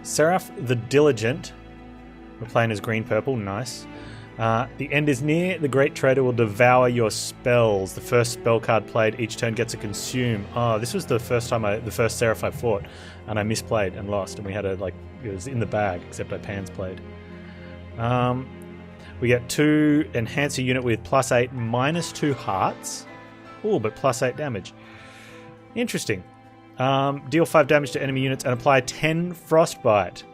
Seraph the Diligent. We're playing as green-purple. Nice. The end is near. The Great Trader will devour your spells. The first spell card played each turn gets a consume. Oh, this was the first time the first Seraph I fought, and I misplayed and lost, and we had it was in the bag, except I Panz played. We get 2 enhance a unit with +8, -2 hearts. Oh, but +8 damage. Interesting. Deal 5 damage to enemy units and apply 10 frostbite.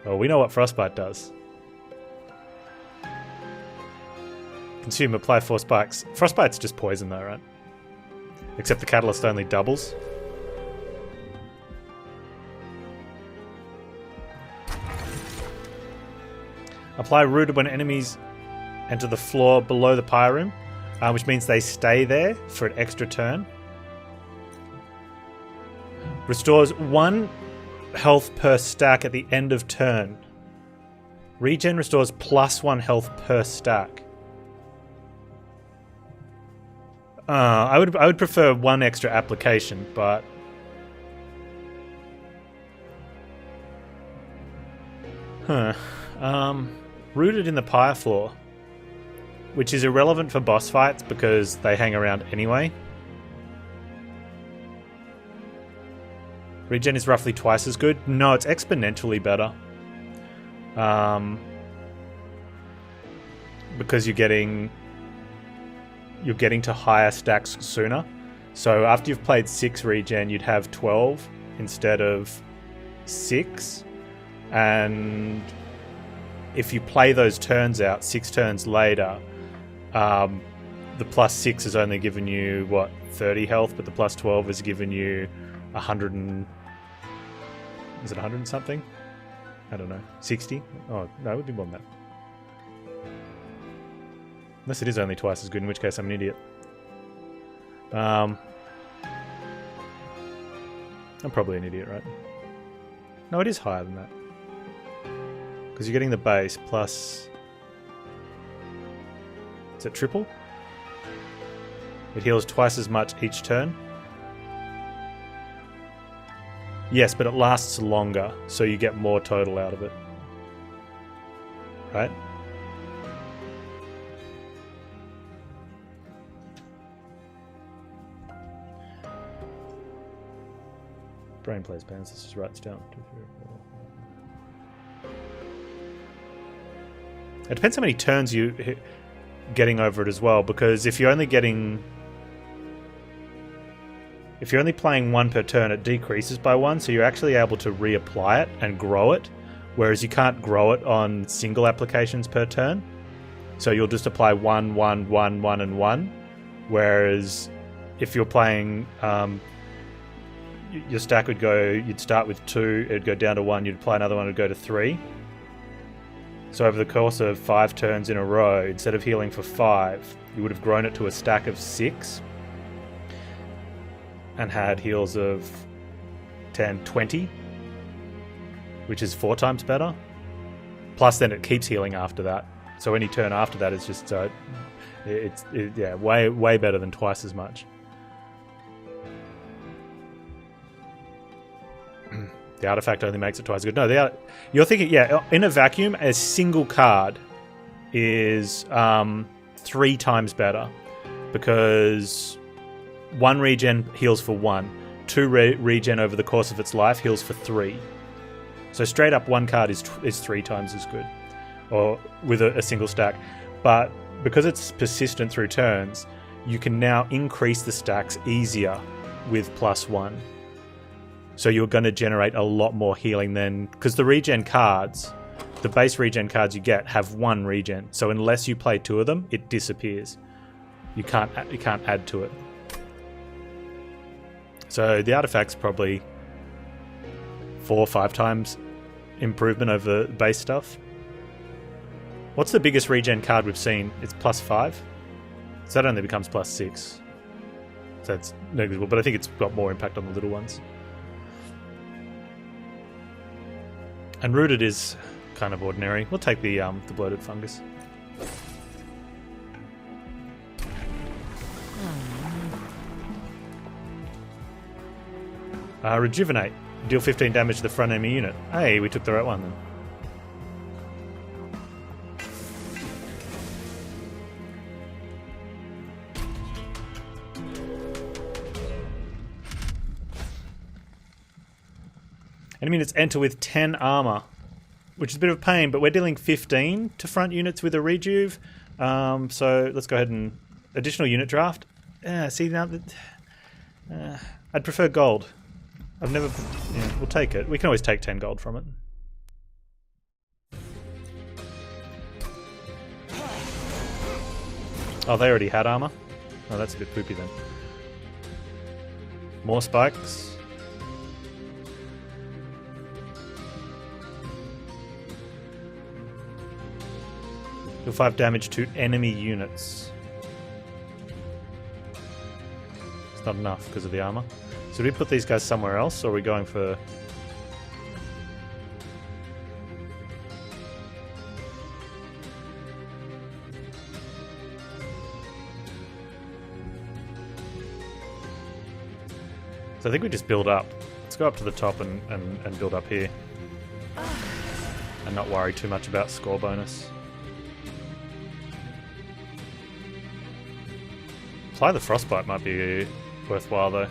Well, we know what frostbite does. Consume, apply 4 spikes. Frostbite's just poison though, right? Except the catalyst only doubles. Apply rooted when enemies enter the floor below the pyre room, which means they stay there for an extra turn. Restores 1 health per stack at the end of turn. Regen restores +1 health per stack. I would prefer 1 extra application, but rooted in the pyre floor, which is irrelevant for boss fights because they hang around anyway. Regen is roughly twice as good. No, it's exponentially better. Because you're getting to higher stacks sooner. So after you've played 6 regen, you'd have 12 instead of 6. And if you play those turns out 6 turns later, the +6 has only given you, 30 health, but the +12 has given you 100 and... Is it 100 and something? I don't know. 60? Oh, no, it would be more than that. Unless it is only twice as good, in which case I'm an idiot. I'm probably an idiot, right? No, it is higher than that. Because you're getting the base plus... Is it triple? It heals twice as much each turn. Yes, but it lasts longer, so you get more total out of it. Right? Brain plays Panz. This just writes down. It depends how many turns you getting over it as well, because if you're only playing 1 per turn, it decreases by 1, so you're actually able to reapply it and grow it, whereas you can't grow it on single applications per turn. So you'll just apply 1, 1, 1, 1, and 1, whereas if you're playing, your stack would go, you'd start with 2, it'd go down to 1, you'd apply another one, it'd go to 3. So over the course of 5 turns in a row, instead of healing for 5, you would have grown it to a stack of 6 and had heals of 10, 20, which is 4 times better. Plus then it keeps healing after that. So any turn after that is just, way better than twice as much. The artifact only makes it twice as good. No, you're thinking, in a vacuum, a single card is 3 times better because 1 regen heals for 1, 2 regen over the course of its life heals for 3. So straight up, 1 card is 3 times as good, or with a single stack. But because it's persistent through turns, you can now increase the stacks easier with +1. So you're going to generate a lot more healing than... Because the regen cards, the base regen cards you get, have 1 regen. So unless you play 2 of them, it disappears. You can't add to it. So the artifact's probably 4 or 5 times improvement over base stuff. What's the biggest regen card we've seen? It's +5. So that only becomes +6. So that's negligible, but I think it's got more impact on the little ones. And rooted is kind of ordinary. We'll take the bloated fungus. Rejuvenate. Deal 15 damage to the front enemy unit. Hey, we took the right one then. Enemy units enter with 10 armor, which is a bit of a pain, but we're dealing 15 to front units with a rejuve. So let's go ahead and... Additional unit draft. See, now that... I'd prefer gold. I've never... Yeah, we'll take it. We can always take 10 gold from it. Oh, they already had armor? Oh, that's a bit poopy then. More spikes. Deal 5 damage to enemy units. It's not enough because of the armor. So do we put these guys somewhere else, or are we going for... So I think we just build up. Let's go up to the top and build up here. And not worry too much about score bonus. Apply the frostbite might be worthwhile though.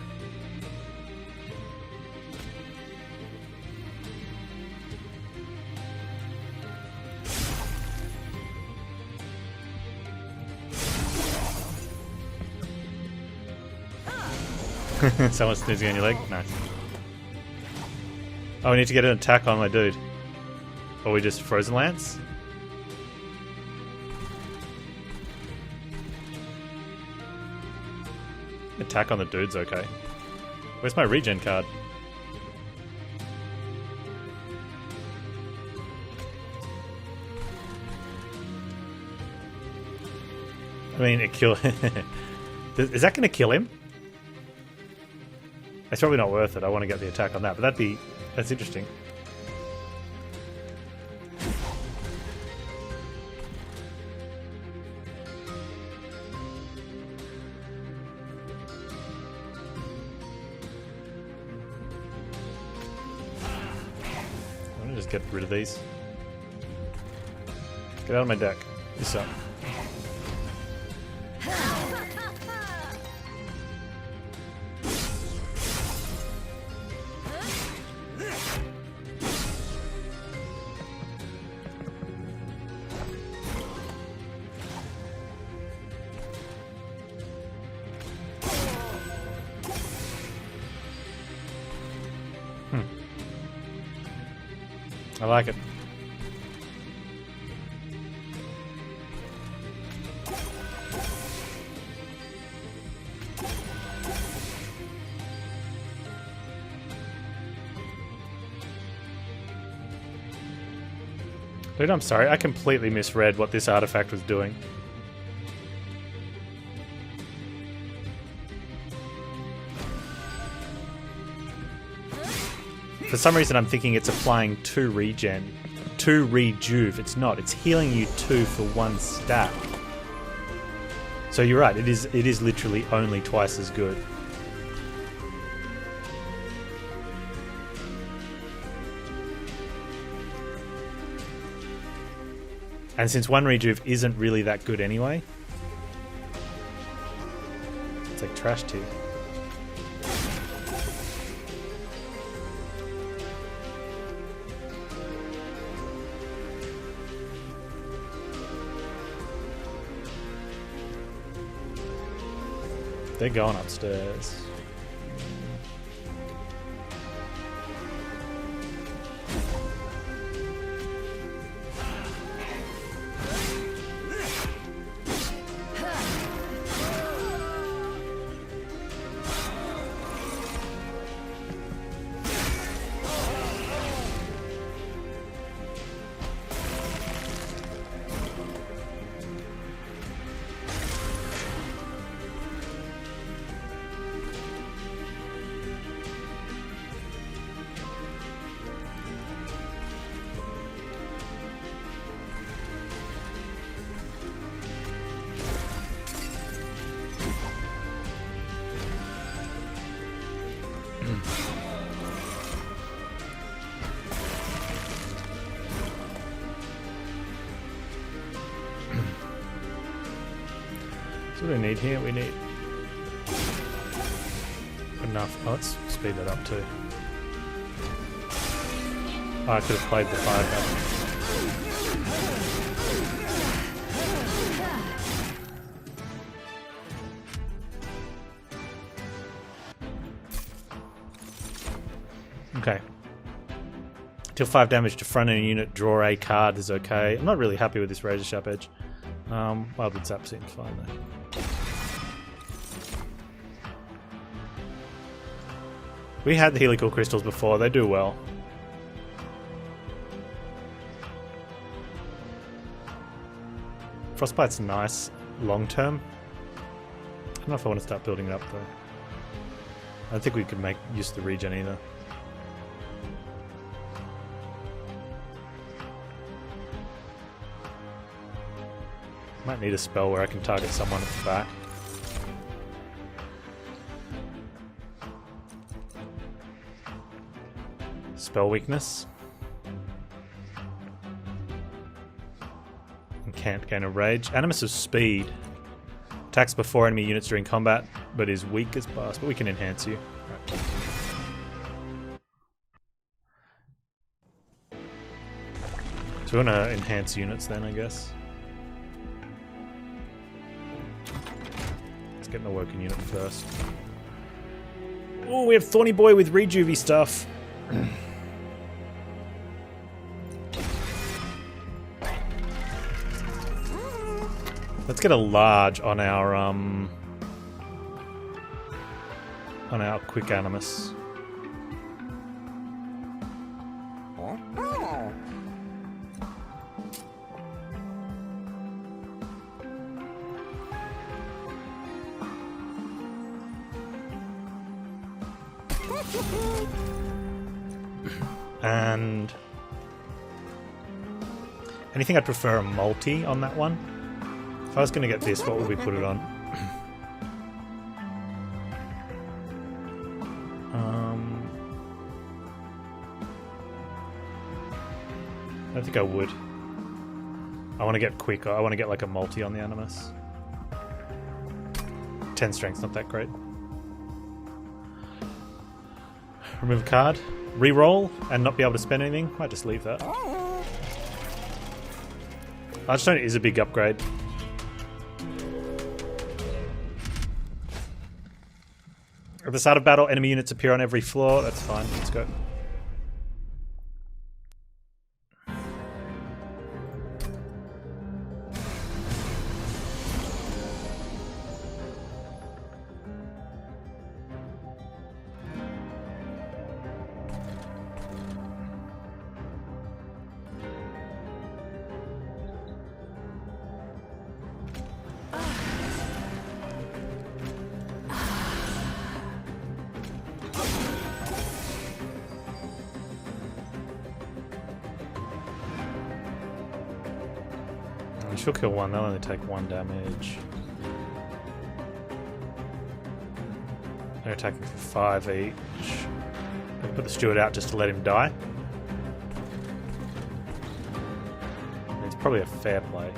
Someone's snoozing on your leg? Nice. Oh, we need to get an attack on my dude. Or we just Frozen Lance? Attack on the dude's okay. Where's my regen card? I mean, it kill... Is that going to kill him? It's probably not worth it. I want to get the attack on that, but that's interesting. I'm gonna just get rid of these. Get out of my deck. This up. I like it. Dude, I'm sorry. I completely misread what this artifact was doing. For some reason, I'm thinking it's applying 2 regen, 2 rejuve. It's not. It's healing you 2 for 1 stack. So you're right. It is literally only twice as good. And since 1 rejuve isn't really that good anyway, it's like trash tier. They're going upstairs. So what do we need here? We need enough. Oh, let's speed that up too. Oh, I could have played the 5 damage. Okay. Deal 5 damage to front end unit, draw a card is okay. I'm not really happy with this Razor Sharp Edge. Wildwood Zap seems fine though. We had the helical crystals before, they do well. Frostbite's nice long term. I don't know if I want to start building it up though. I don't think we could make use of the regen either. Might need a spell where I can target someone at the back. Spell weakness. And can't gain a rage. Animus of speed. Attacks before enemy units during combat, but is weak as blast. But we can enhance you. Right. So we want to enhance units then, I guess. Get an Awoken unit first. Oh, we have Thorny Boy with Rejuvie stuff. Let's get a large on our quick Animus. And anything I'd prefer a multi on that one. If I was going to get this, what would we put it on? I don't think I would. I want to get quick. I want to get like a multi on the Animus. 10 strength's not that great. Remove a card. Reroll and not be able to spend anything. Might just leave that. Archstone is a big upgrade. At the start of battle, enemy units appear on every floor. That's fine. Let's go. She'll kill one, they'll only take 1 damage. They're attacking for 5 each. I'll put the steward out just to let him die. It's probably a fair play.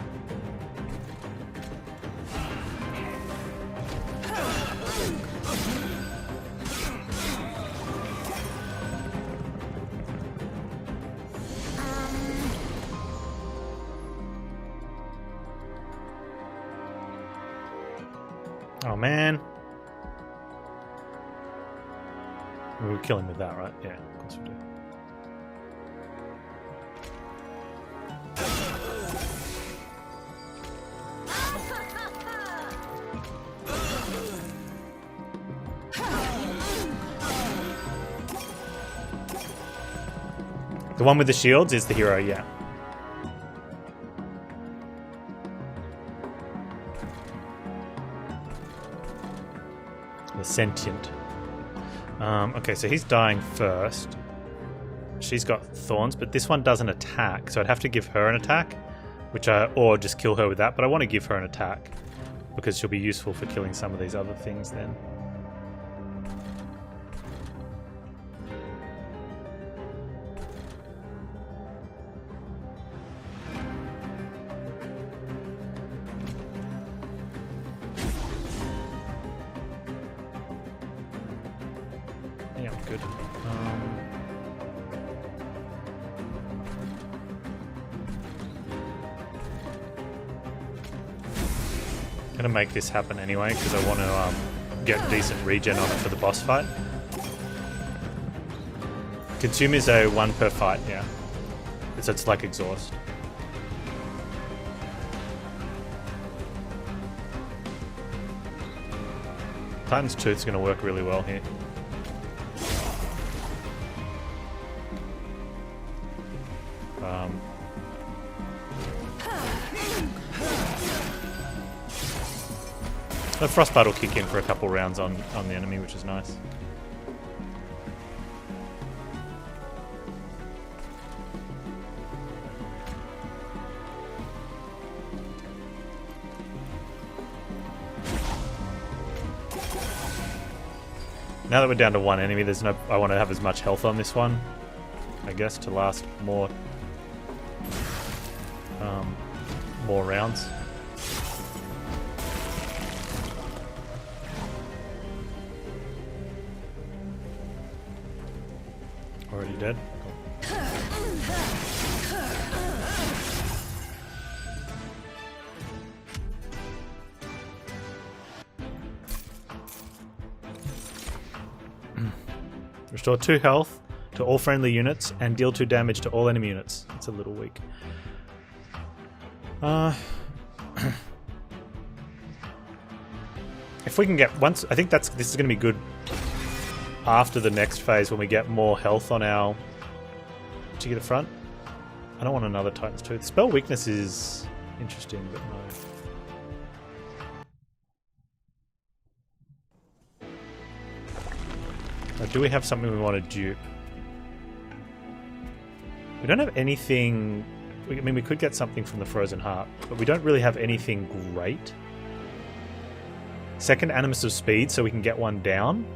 Oh man. We would kill him with that, right? Yeah, of course we do. The one with the shields is the hero, yeah. Sentient. Okay, so he's dying first. She's got thorns, but this one doesn't attack, so I'd have to give her an attack, or just kill her with that. But I want to give her an attack because she'll be useful for killing some of these other things then. good. I'm gonna make this happen anyway because I want to get decent regen on it for the boss fight. Consume is a 1 per fight, yeah. So it's like exhaust. Titan's Tooth's going to work really well here. The Frostbite will kick in for a couple rounds on the enemy, which is nice. Now that we're down to one enemy, I want to have as much health on this one, I guess, to last more rounds. Already dead. Cool. Restore 2 health to all friendly units and deal 2 damage to all enemy units. It's a little weak. If we can get once, I think this is going to be good after the next phase when we get more health on our particular front. I don't want another Titan's Tooth. Spell weakness is interesting, but no. Do we have something we want to dupe? We don't have anything. I mean, we could get something from the Frozen Heart, but we don't really have anything great. Second Animus of Speed, so we can get one down,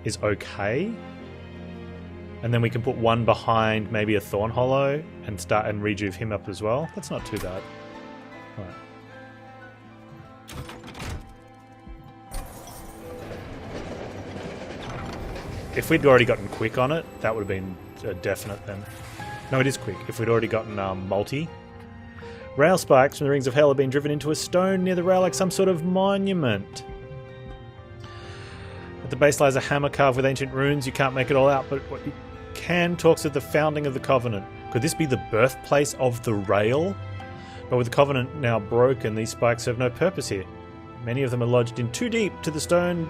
is okay. And then we can put one behind maybe a Thorn Hollow and start and rejuve him up as well. That's not too bad. All right. If we'd already gotten quick on it, that would have been a definite then. No, it is quick. If we'd already gotten multi. Rail spikes from the Rings of Hell have been driven into a stone near the rail like some sort of monument. At the base lies a hammer carved with ancient runes. You can't make it all out, but what you can talks of the founding of the Covenant. Could this be the birthplace of the rail? But with the Covenant now broken, these spikes serve no purpose here. Many of them are lodged in too deep to the stone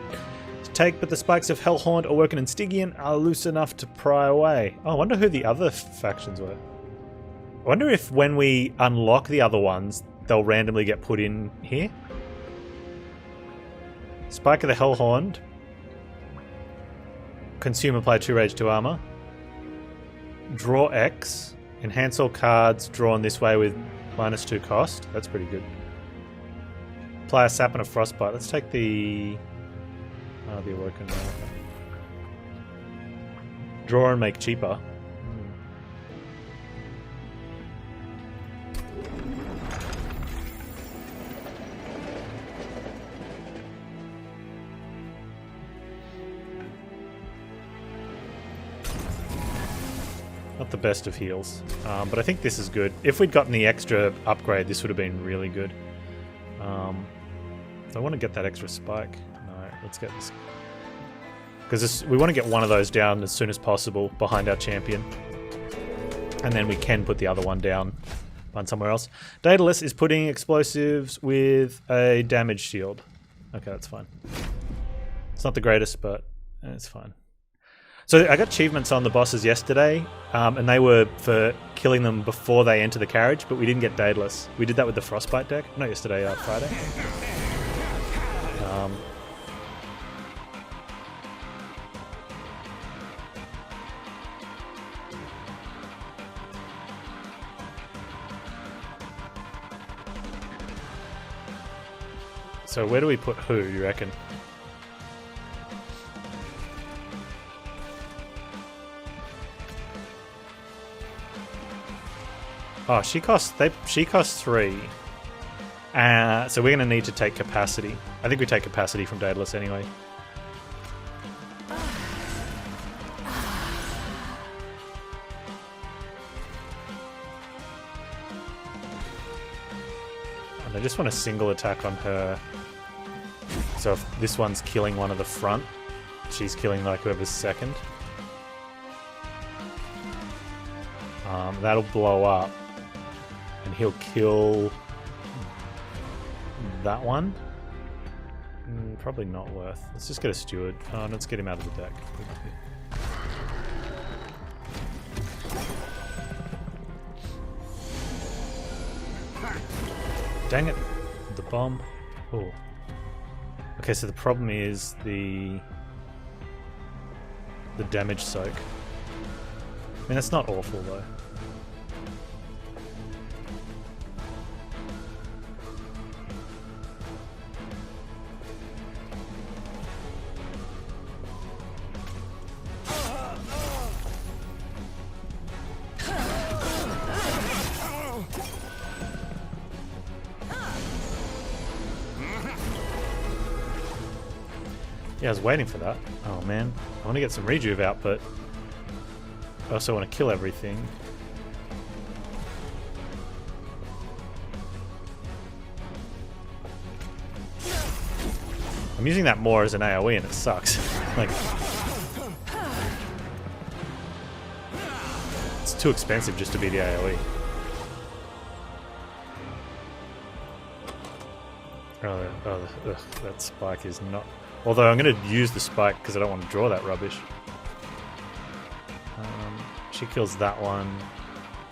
to take, but the spikes of Hellhorn, Awoken and Stygian are loose enough to pry away. Oh, I wonder who the other factions were. I wonder if when we unlock the other ones, they'll randomly get put in here. Spike of the Hellhorn. Consume, apply 2 rage to armor. Draw X. Enhance all cards drawn this way with -2 cost. That's pretty good. Apply a sap and a frostbite. Let's take the Awoken now. Draw and make cheaper. Not the best of heals, but I think this is good. If we'd gotten the extra upgrade, this would have been really good. I want to get that extra spike. No, let's get this. Because we want to get one of those down as soon as possible behind our champion. And then we can put the other one down somewhere else. Daedalus is putting explosives with a damage shield. Okay, that's fine. It's not the greatest, but it's fine. So I got achievements on the bosses yesterday, and they were for killing them before they enter the carriage, but we didn't get Daedalus. We did that with the Frostbite deck. Not yesterday, Friday. So where do we put who, you reckon? Oh, she costs 3. So we're going to need to take capacity. I think we take capacity from Daedalus anyway. just want a single attack on her. So if this one's killing one of the front, she's killing like whoever's second. That'll blow up. And he'll kill that one. Probably not worth. Let's just get a steward. Oh, let's get him out of the deck. Dang it. The bomb. Oh. Okay, so the problem is the damage soak. I mean, that's not awful though. Yeah, I was waiting for that. Oh man, I want to get some rejuve out, but I also want to kill everything. I'm using that more as an AoE and it sucks. Like, it's too expensive just to be the AoE. Ugh, that spike is not... Although I'm going to use the spike because I don't want to draw that rubbish. She kills that one.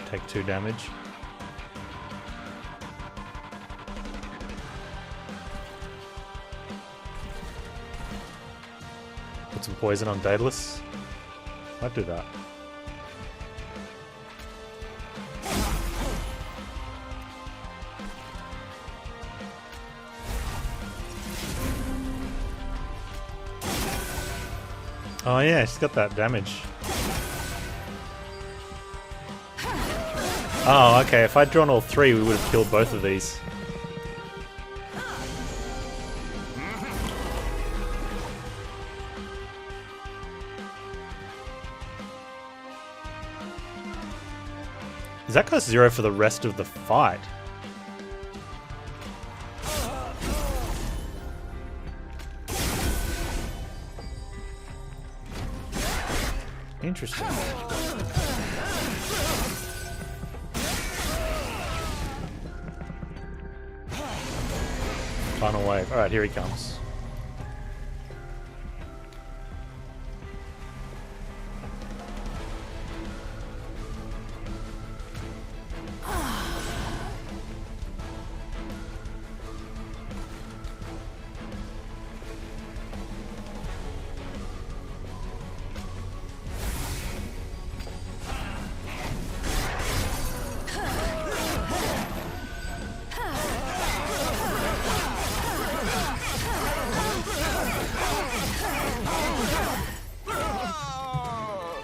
Take 2 damage. Put some poison on Daedalus. Might do that. Oh yeah, she's got that damage. Oh, okay, if I'd drawn all 3, we would have killed both of these. Does that cost 0 for the rest of the fight? Interesting. Final wave. Alright, here he comes.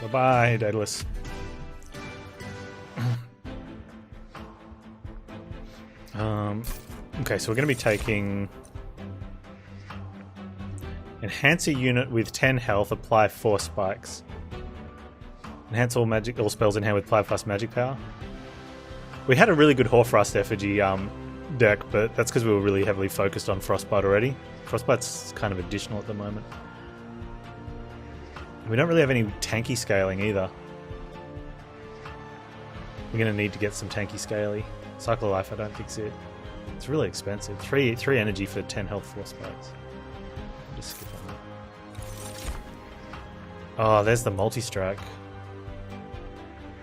Bye, Daedalus. Okay, so we're going to be taking enhance a unit with 10 health, apply 4 spikes. Enhance all spells in hand with apply plus magic power. We had a really good Hoarfrost effigy deck, but that's because we were really heavily focused on Frostbite already. Frostbite's kind of additional at the moment. We don't really have any tanky scaling either. We're going to need to get some tanky scaly. Cycle of Life I don't think's it. It's really expensive. 3 energy for 10 health, 4 spikes. Just skip on that. Oh, there's the multi-strike.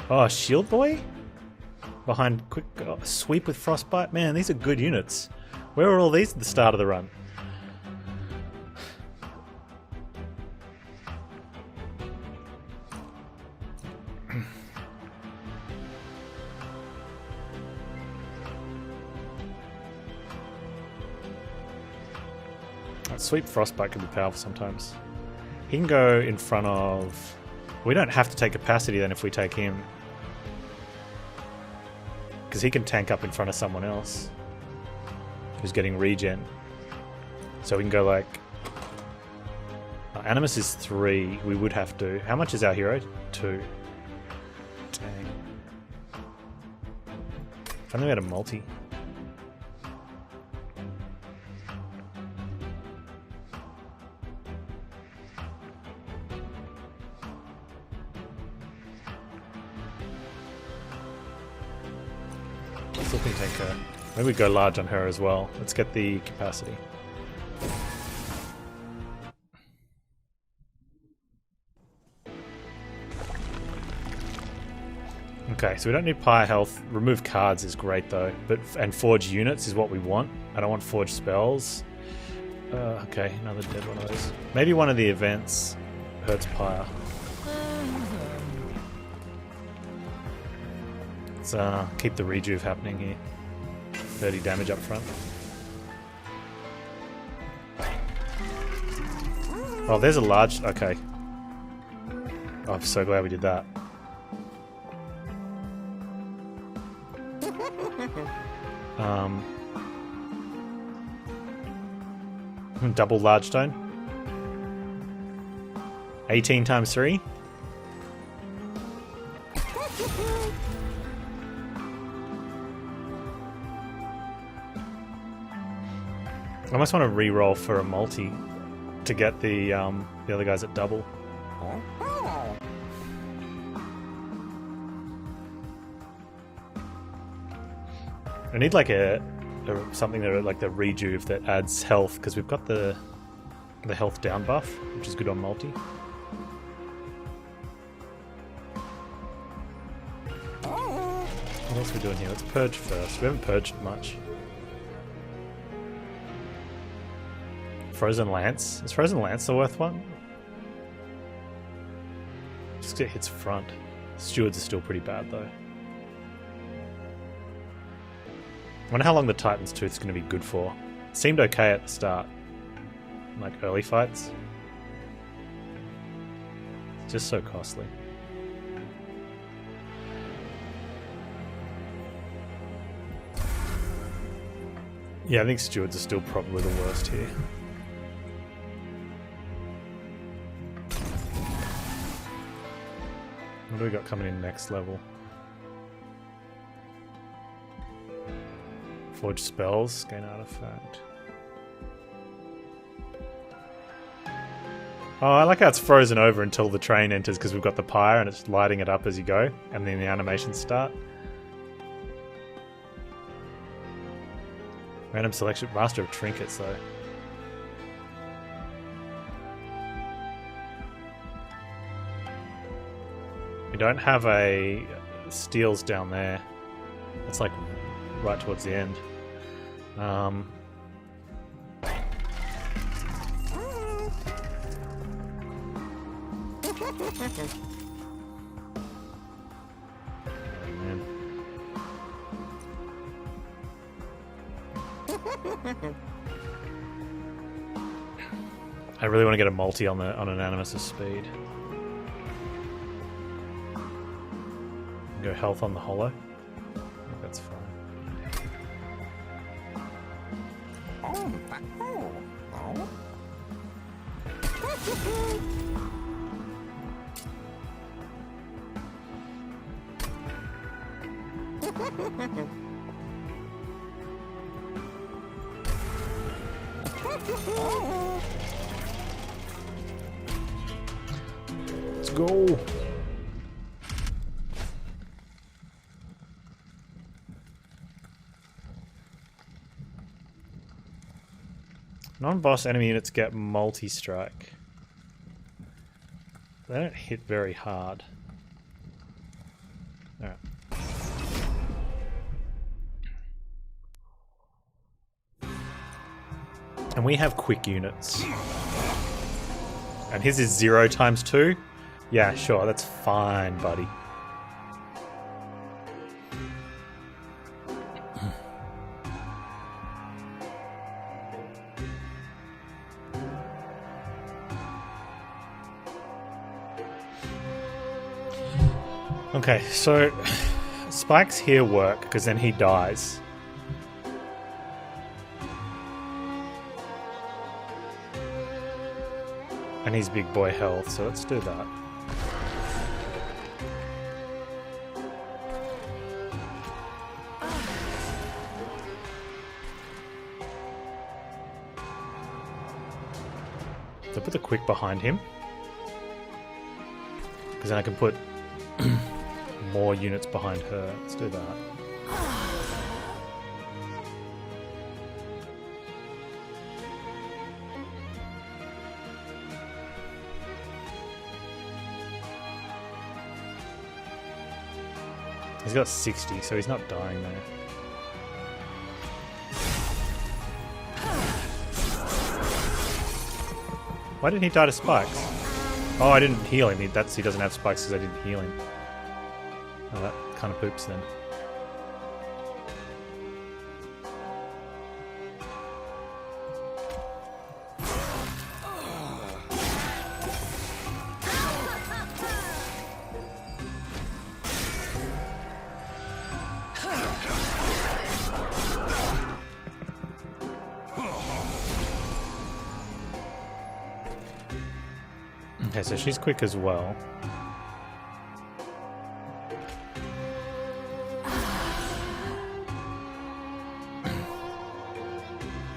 Oh, Shield Boy? Behind quick sweep with Frostbite? Man, these are good units. Where were all these at the start of the run? Sweep Frostbite can be powerful sometimes. He can go in front of... We don't have to take capacity then if we take him. Because he can tank up in front of someone else who's getting regen. So we can go like... Animus is 3. We would have to... How much is our hero? 2. Dang. If only we had a multi. Still can tank her. Maybe we go large on her as well. Let's get the capacity. Okay, so we don't need pyre health. Remove cards is great though, and forge units is what we want. I don't want forge spells. Okay, another dead one of those. Maybe one of the events hurts pyre. Let's keep the rejuve happening here. 30 damage up front. Oh, there's a large... Okay. Oh, I'm so glad we did that. Double large stone. 18 times 3. I almost want to re-roll for a multi to get the other guys at double. I need like something that like the rejuve that adds health, because we've got the health down buff, which is good on multi. What else are we doing here? Let's purge first. We haven't purged much. Frozen Lance. Is Frozen Lance the worth one? Just it hits front. Stewards are still pretty bad though. I wonder how long the Titan's Tooth is going to be good for. It seemed okay at the start. Like early fights. It's just so costly. Yeah, I think Stewards are still probably the worst here. What do we got coming in next level? Forge spells, gain artifact. Oh, I like how it's frozen over until the train enters because we've got the pyre and it's lighting it up as you go, and then the animations start. Random selection, Master of Trinkets though. We don't have a steals down there. It's like right towards the end. Oh, man. I really want to get a multi on an Animus's speed. Go health on the hollow. I think that's fine. Let's go. Non-boss enemy units get multi-strike. They don't hit very hard. Alright. And we have quick units. And his is 0 times 2? Yeah, sure, that's fine, buddy. Okay, so spikes here work because then he dies. And he's big boy health, so let's do that. So put the quick behind him. Because then I can put more units behind her. Let's do that. He's got 60, so he's not dying there. Why didn't he die to spikes? Oh, I didn't heal him. He doesn't have spikes because I didn't heal him. Oh, that kind of poops then. Okay, so she's quick as well.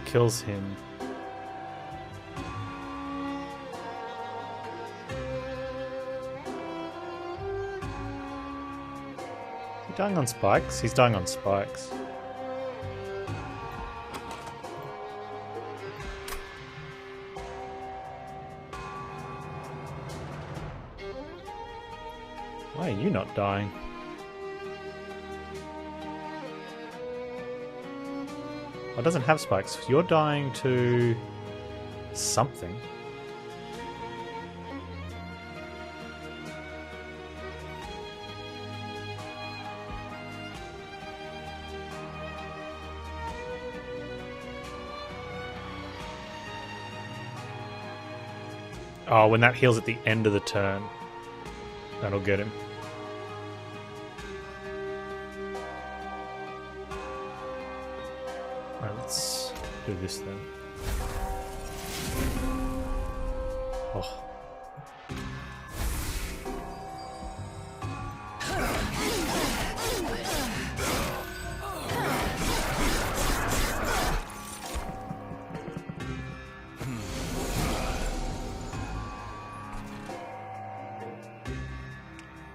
Kills him. Is he dying on spikes? He's dying on spikes. Why are you not dying? Well, it doesn't have spikes. You're dying to something. Oh, when that heals at the end of the turn, that'll get him. Alright, let's do this then. Oh.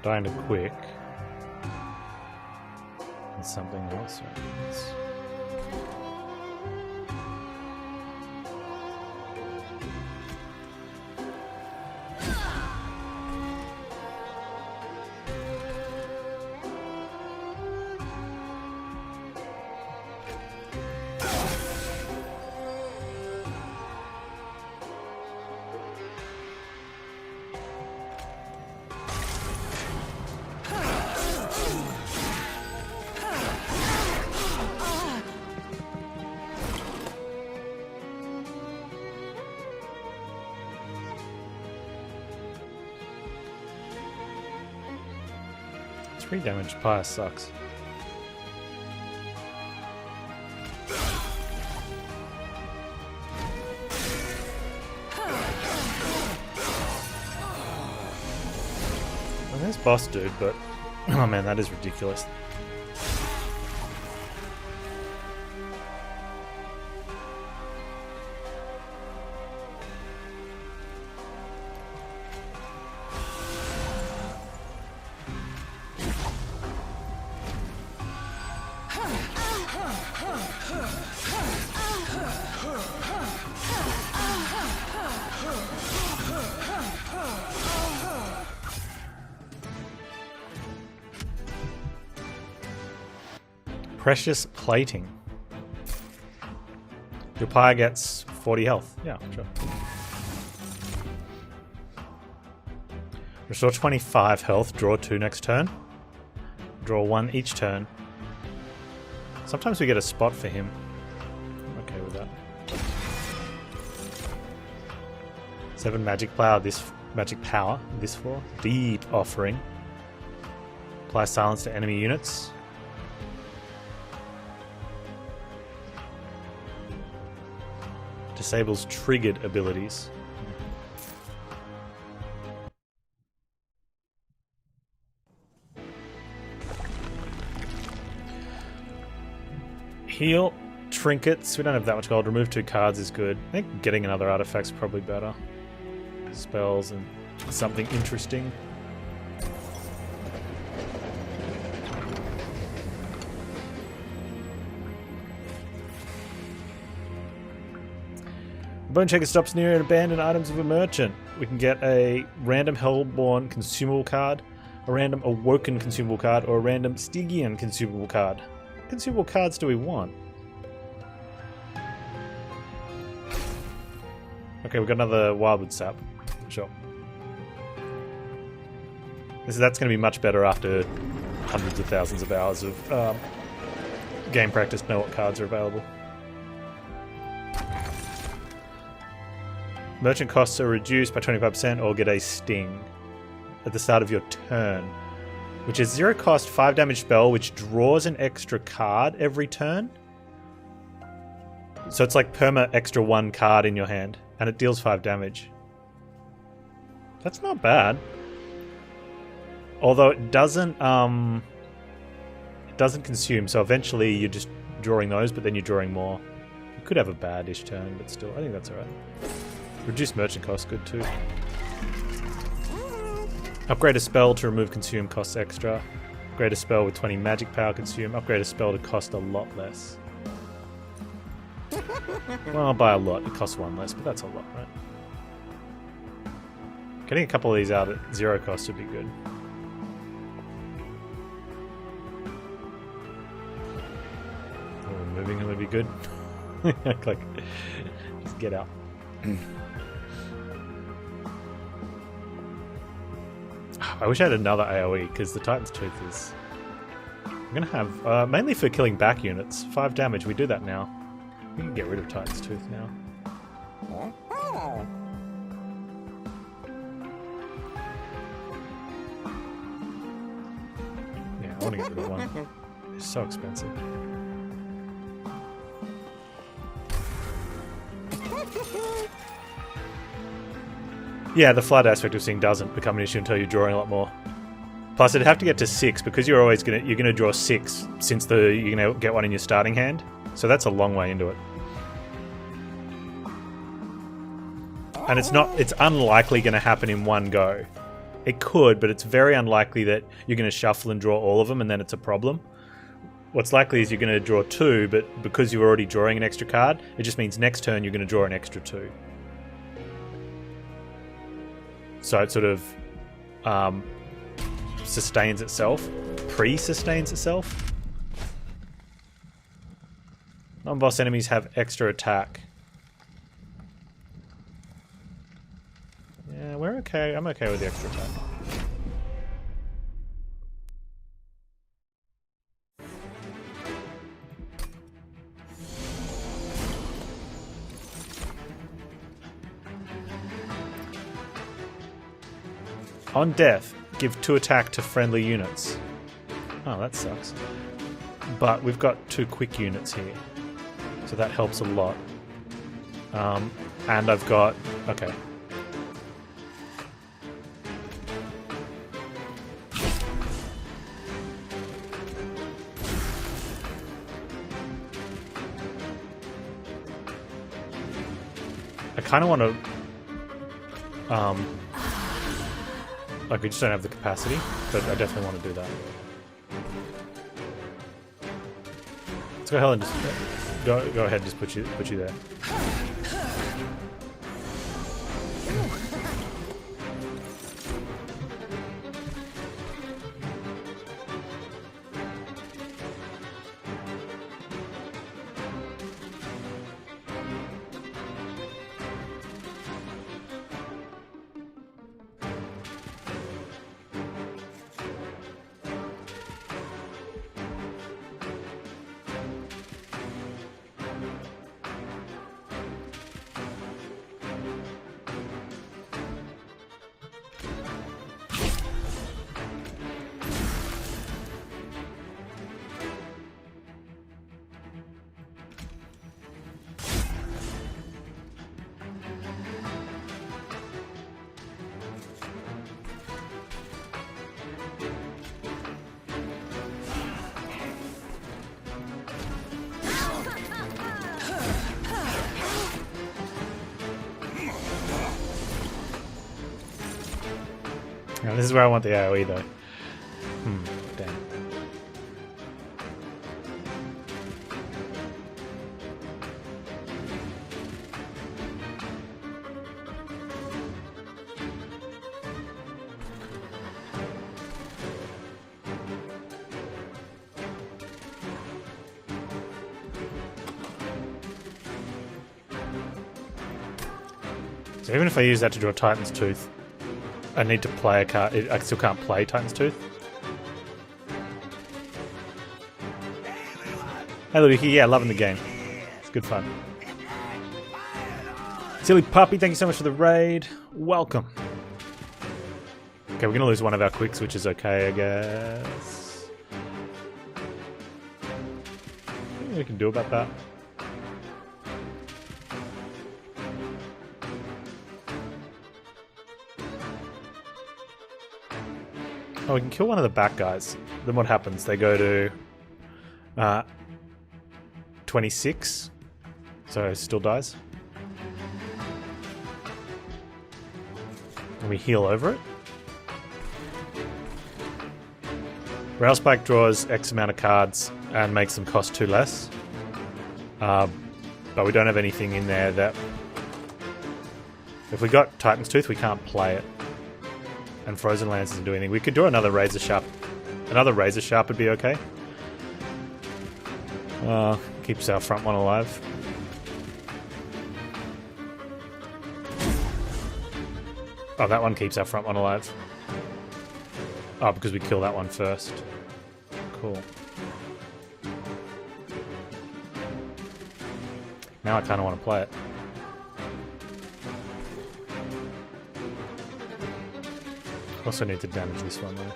Dying to quick. And something else. Three damage pass sucks. Well, there's boss dude, but oh man, that is ridiculous. Precious plating. Your pyre gets 40 health. Yeah, sure. Restore 25 health. Draw 2 next turn. Draw 1 each turn. Sometimes we get a spot for him. I'm okay with that. 7 magic power. This floor. Deep offering. Apply silence to enemy units. Disables triggered abilities. Heal, trinkets. We don't have that much gold. Remove 2 cards is good. I think getting another artifact's probably better. Spells and something interesting. Bone checker stops near and abandoned items of a merchant. We can get a random Hellborn consumable card a random Awoken consumable card, or a random Stygian consumable card. What consumable cards do we want? Okay, we've got another Wildwood Sap. Sure. That's going to be much better after hundreds of thousands of hours of game practice to know what cards are available. Merchant costs are reduced by 25% or get a sting at the start of your turn, which is 0 cost 5 damage spell which draws an extra card every turn. So it's like perma extra 1 card in your hand and it deals 5 damage. That's not bad. Although it doesn't consume, so eventually you're just drawing those, but then you're drawing more. You could have a bad-ish turn, but still, I think that's alright. Reduced merchant cost, good too. Upgrade a spell to remove consume costs extra. Upgrade a spell with 20 magic power consume. Upgrade a spell to cost a lot less. Well, by a lot, it costs 1 less, but that's a lot, right? Getting a couple of these out at 0 cost would be good. Moving him would be good. Like, just get out. I wish I had another AoE, because the Titan's Tooth is... I'm going to have... mainly for killing back units. 5 damage, we do that now. We can get rid of Titan's Tooth now. Yeah, I want to get rid of one. It's so expensive. Yeah, the flood aspect of seeing doesn't become an issue until you're drawing a lot more. Plus, it'd have to get to 6 because you're always gonna draw 6 since you're gonna get one in your starting hand. So that's a long way into it. And it's unlikely going to happen in one go. It could, but it's very unlikely that you're going to shuffle and draw all of them and then it's a problem. What's likely is you're going to draw 2, but because you're already drawing an extra card, it just means next turn you're going to draw an extra 2. So it sort of sustains itself, pre-sustains itself. Non-boss enemies have extra attack. Yeah, we're okay. I'm okay with the extra attack. On death, give 2 attack to friendly units. Oh, that sucks. But we've got 2 quick units here. So that helps a lot. And I've got... Okay. I kind of want to... Like, we just don't have the capacity, but I definitely want to do that. Let's go ahead and just go ahead and just put you there. Now, this is where I want the AoE though. Damn. So even if I use that to draw Titan's Tooth, I need to play a card. I still can't play Titan's Tooth. Hey Lucky, yeah, loving the game. It's good fun. Silly Puppy, thank you so much for the raid. Welcome. Okay, we're going to lose one of our quicks, which is okay, I guess. Nothing we can do about that. Oh, we can kill one of the back guys. Then what happens? They go to 26. So it still dies. And we heal over it. Railspike draws X amount of cards and makes them cost 2 less. But we don't have anything in there that... If we got Titan's Tooth, we can't play it. And Frozen Lance doesn't do anything. We could draw another Razor Sharp. Another Razor Sharp would be okay. Keeps our front one alive. Oh, that one keeps our front one alive. Oh, because we kill that one first. Cool. Now I kind of want to play it. Also need to damage this one though.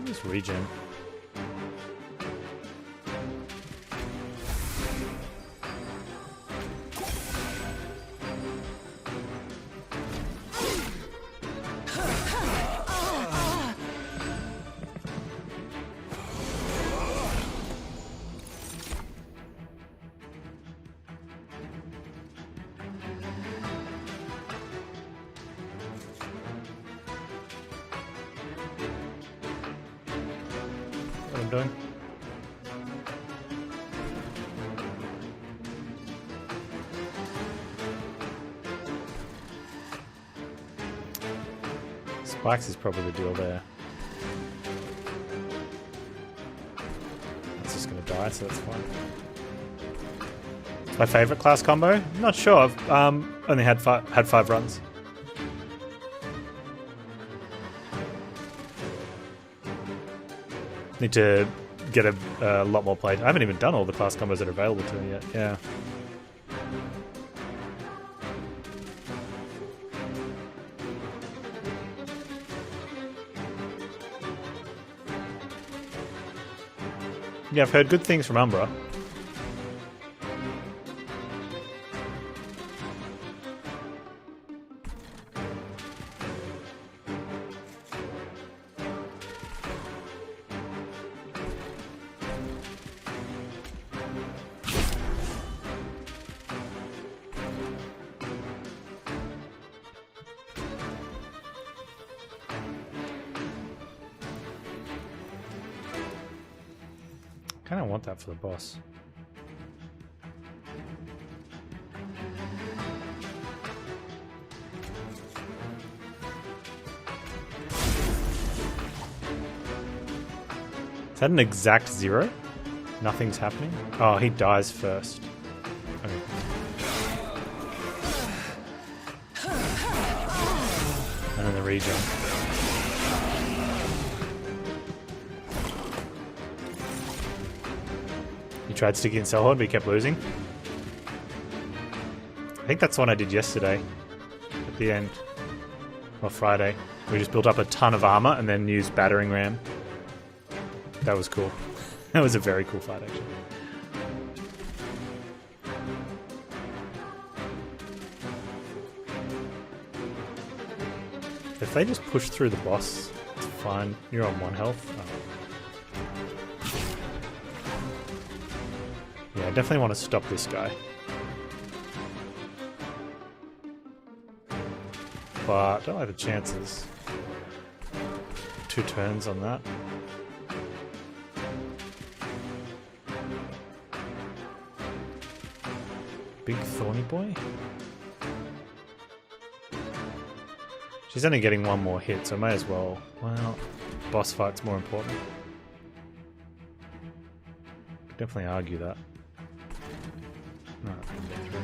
Just regen. Doing. Spikes is probably the deal there. It's just gonna die, so that's fine. It's my favourite class combo? I'm not sure. I've only had five runs. Need to get a lot more play. I haven't even done all the class combos that are available to me yet. Yeah. Yeah, I've heard good things from Umbra. I kind of want that for the boss. Is that an exact 0? Nothing's happening? Oh, he dies first. Okay. And then the regen. You tried Stygian Cellhorn, but you kept losing. I think that's the one I did yesterday. At the end. Or Friday. We just built up a ton of armor and then used Battering Ram. That was cool. That was a very cool fight, actually. If they just push through the boss, it's fine. You're on 1 health. Oh. Yeah, I definitely want to stop this guy. But I don't like the chances. 2 turns on that. Big thorny boy? She's only getting one more hit, so may as well. Well, boss fight's more important. Could definitely argue that. No, I can get through.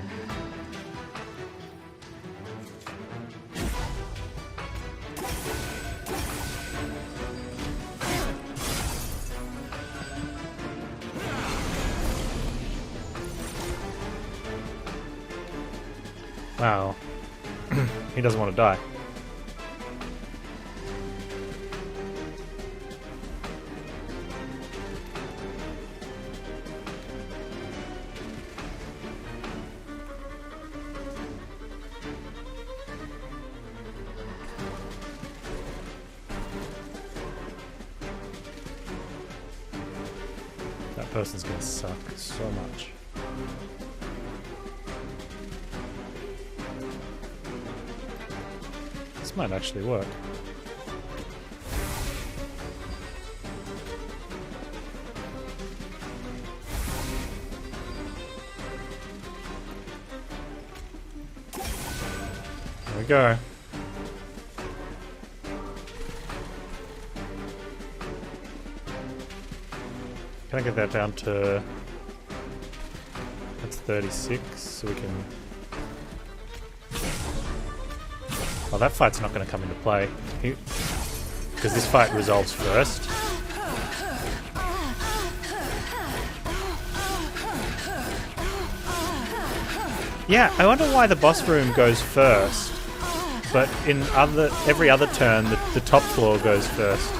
Wow. He doesn't want to die. That person's gonna suck so much. This might actually work. There we go. Can I get that down to... That's 36, so we can... Oh, that fight's not going to come into play. Because this fight resolves first. Yeah, I wonder why the boss room goes first. But in every other turn, the top floor goes first.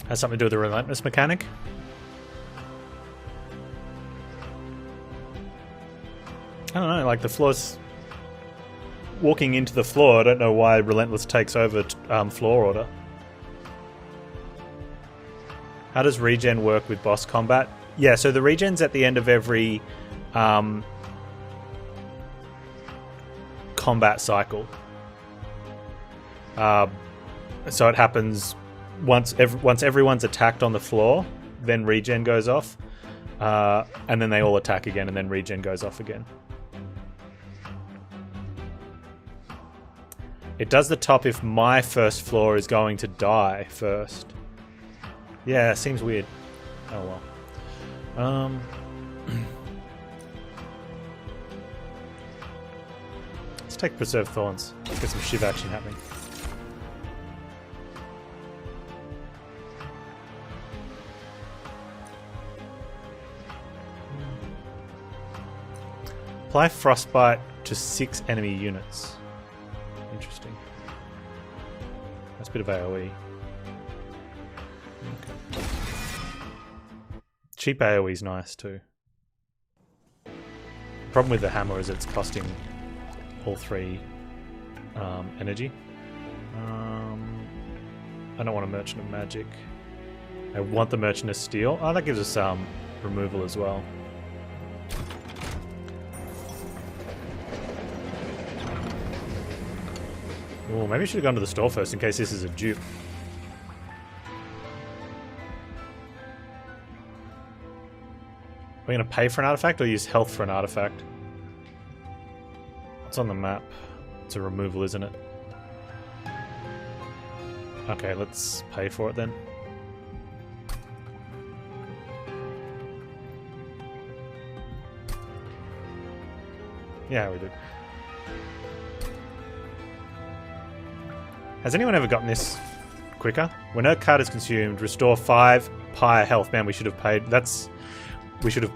Has something to do with the relentless mechanic. I don't know, like the floor's... Walking into the floor, I don't know why relentless takes over floor order. How does regen work with boss combat? Yeah, so the regen's at the end of every combat cycle. So it happens... Once everyone's attacked on the floor, then regen goes off, and then they all attack again, and then regen goes off again. It does the top if my first floor is going to die first. Yeah, seems weird. Oh well. Let's take Preserve Thorns. Let's get some shiv action happening. Apply Frostbite to 6 enemy units. Interesting. That's a bit of AoE. Okay. Cheap AoE is nice too. The problem with the hammer is it's costing all 3 energy. I don't want a Merchant of Magic. I want the Merchant of Steel. Oh, that gives us removal as well. Oh, maybe I should have gone to the store first in case this is a dupe. Are we going to pay for an artifact or use health for an artifact? What's on the map? It's a removal, isn't it? Okay, let's pay for it then. Yeah, we did. Has anyone ever gotten this quicker? When a card is consumed, restore 5 pyre health. Man, we should have paid. We should have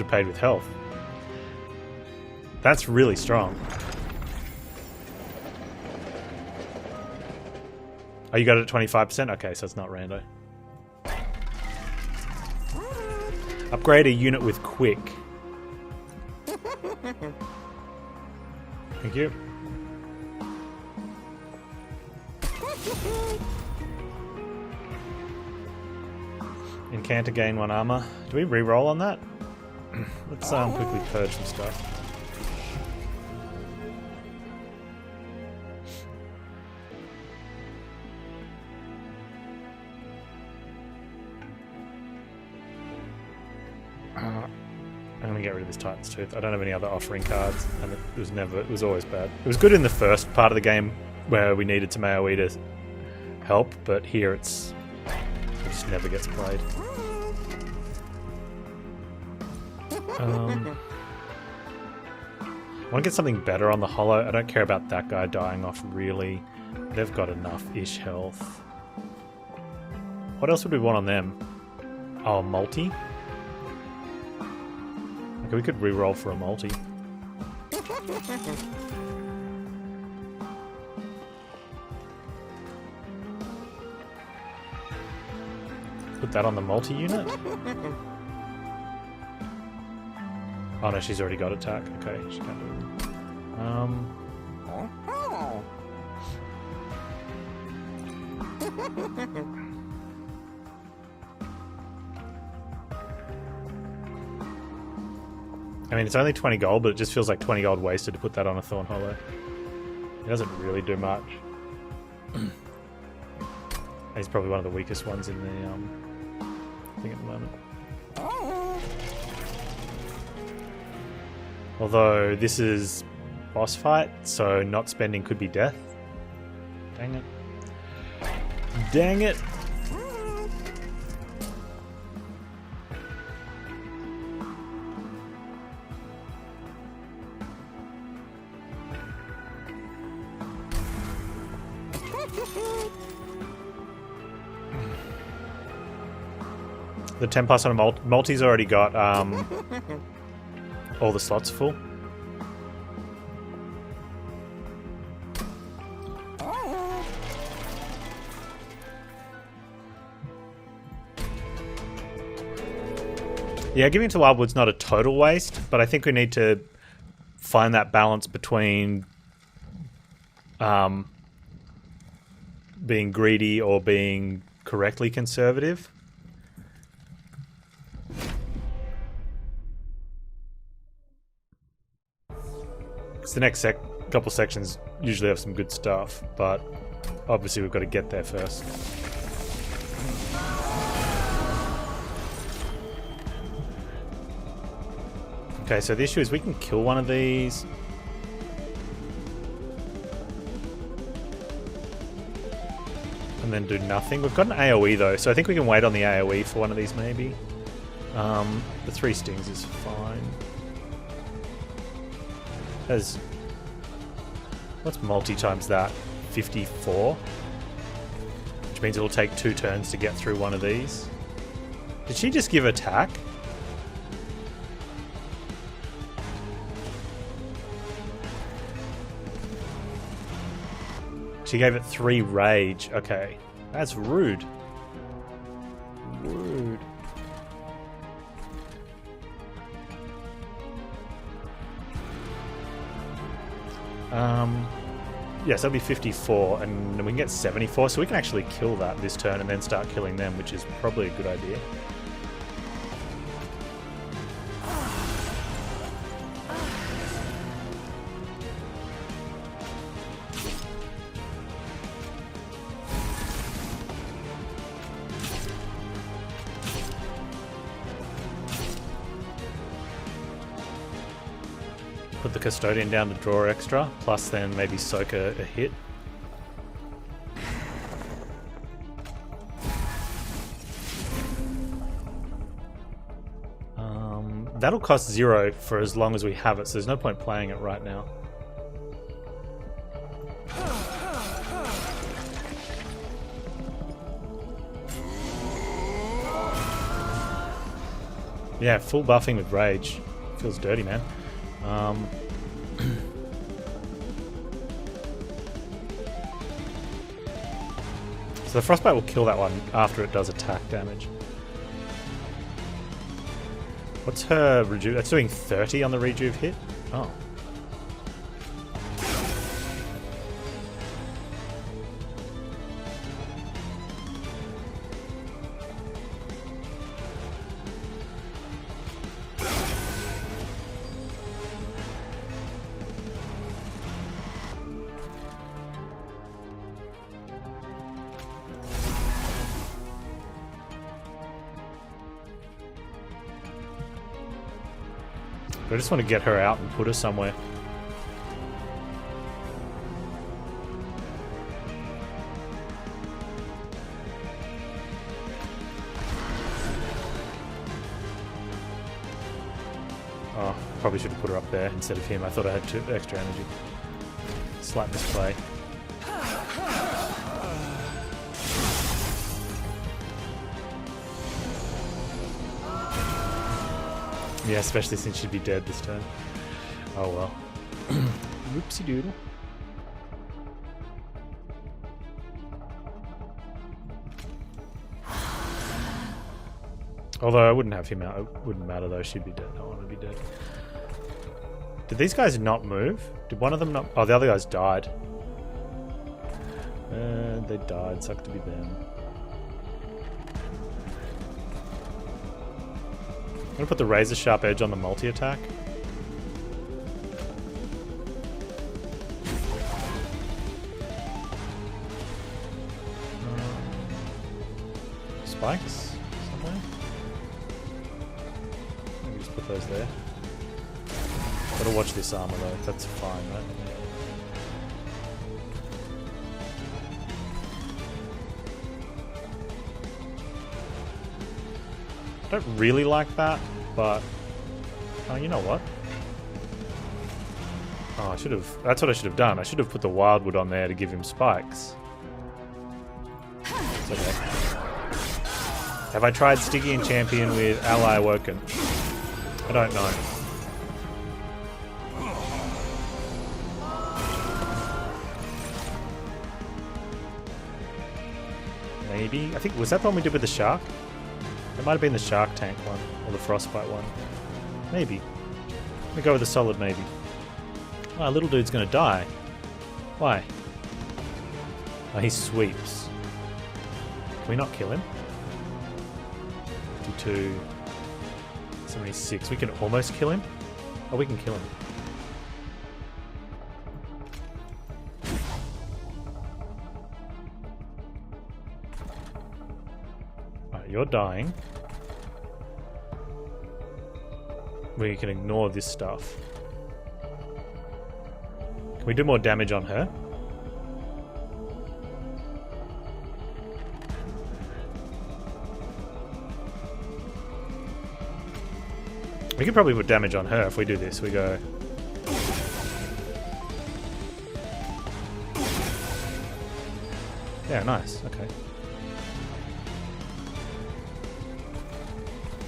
paid with health. That's really strong. Oh, you got it at 25%? Okay, so it's not rando. Upgrade a unit with quick. Thank you. Encounter gain 1 armor. Do we re-roll on that? Let's quickly purge some stuff. I'm gonna get rid of this Titan's Tooth. I don't have any other offering cards, and it was always bad. It was good in the first part of the game where we needed some AoE to help, but here it just never gets played. I want to get something better on the Hollow. I don't care about that guy dying off, really. They've got enough-ish health. What else would we want on them? Oh, multi? Okay, we could re-roll for a multi. Put that on the multi-unit? Oh no, she's already got attack. Okay, she can't do it. I mean, it's only 20 gold, but it just feels like 20 gold wasted to put that on a Thorn Hollow. It doesn't really do much. He's probably one of the weakest ones in the thing at the moment. Although this is boss fight, so not spending could be death. Dang it. Dang it! The 10 plus on a multi's already got all the slots full. Yeah, giving to Wildwood's not a total waste, but I think we need to find that balance between being greedy or being correctly conservative. Because the next couple sections usually have some good stuff, but obviously we've got to get there first. Okay, so the issue is we can kill one of these. And then do nothing. We've got an AoE though, so I think we can wait on the AoE for one of these maybe. The 3 stings is fine. What's multi times that? 54? Which means it'll take 2 turns to get through one of these. Did she just give attack? She gave it 3 rage. Okay. That's rude. Rude. Yes, that'll be 54, and we can get 74, so we can actually kill that this turn and then start killing them, which is probably a good idea. Put the Custodian down to draw extra, plus then maybe soak a hit. That'll cost 0 for as long as we have it, so there's no point playing it right now. Yeah, full buffing with rage. Feels dirty, man. So the Frostbite will kill that one after it does attack damage. What's her rejuve? That's doing 30 on the rejuve hit? Oh. But I just want to get her out and put her somewhere. Oh, probably should have put her up there instead of him. I thought I had 2 extra energy. Slight misplay. Yeah, especially since she'd be dead this turn. Oh well. Whoopsie doodle. Although I wouldn't have him out. It wouldn't matter though. She'd be dead. I want to be dead. Did these guys not move? Did one of them not? Oh, the other guys died. They died. Sucked to be them. I'm gonna put the razor sharp edge on the multi-attack. Spikes somewhere? Maybe just put those there. Gotta watch this armor though, that's fine, right? I don't really like that, but you know what? Oh, I should have. That's what I should have done. I should have put the wildwood on there to give him spikes. It's okay. Have I tried Stygian champion with ally Awoken? I don't know. Maybe. I think was that the one we did with the shark? It might have been the shark tank one, or the frostbite one. Maybe. Let me go with a solid maybe. Oh, little dude's gonna die. Why? Oh, he sweeps. Can we not kill him? 52... 76. We can almost kill him? Oh, we can kill him. You're dying. We can ignore this stuff. Can we do more damage on her? We could probably put damage on her if we do this. We go... Yeah, nice. Okay.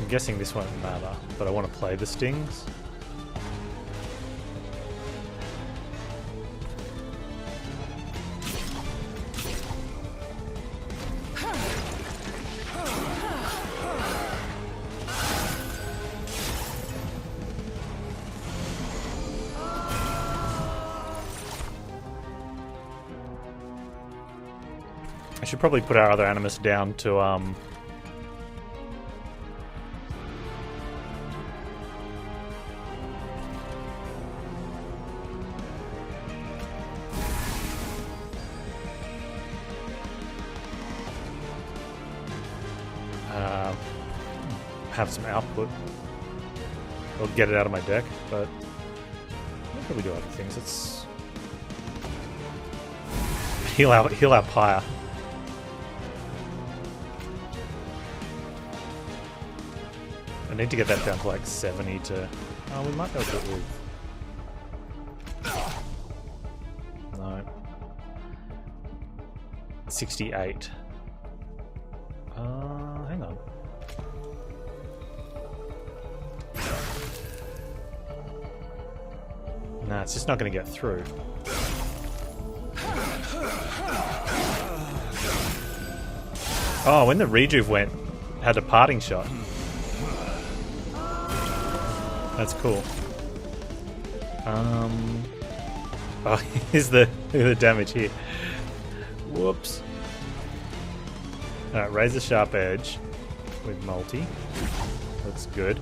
I'm guessing this won't matter, but I want to play the stings. I should probably put our other animus down to have some output. Or get it out of my deck, but I'll probably do other things. Let's heal our pyre. I need to get that down to like 70 to... Oh, we might be able to do it with... No. 68. Hang on. Nah, it's just not going to get through. Oh, when the rejuve went, had a parting shot. That's cool. Oh, here's the damage here. Whoops. Alright, razor sharp edge with multi. Looks good.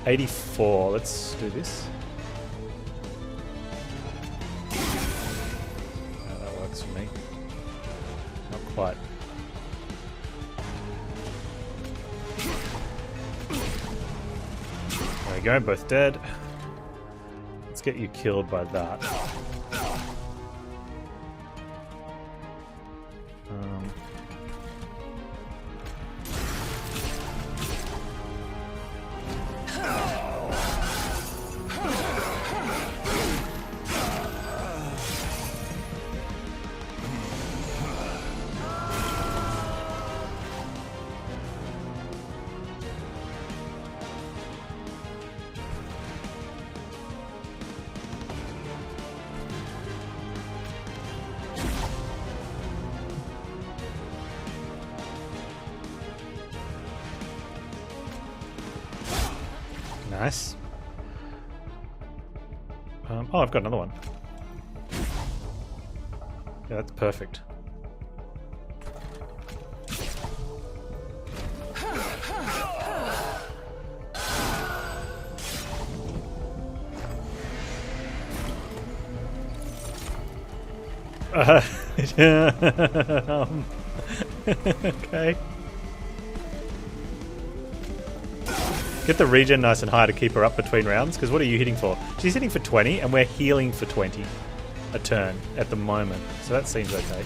84. Let's do this. Oh, that works for me. Not quite. you go, both dead. Let's get you killed by that. Nice. Oh, I've got another one. Yeah, that's perfect. Okay. Get the regen nice and high to keep her up between rounds, because what are you hitting for? She's hitting for 20, and we're healing for 20 a turn at the moment, so that seems okay.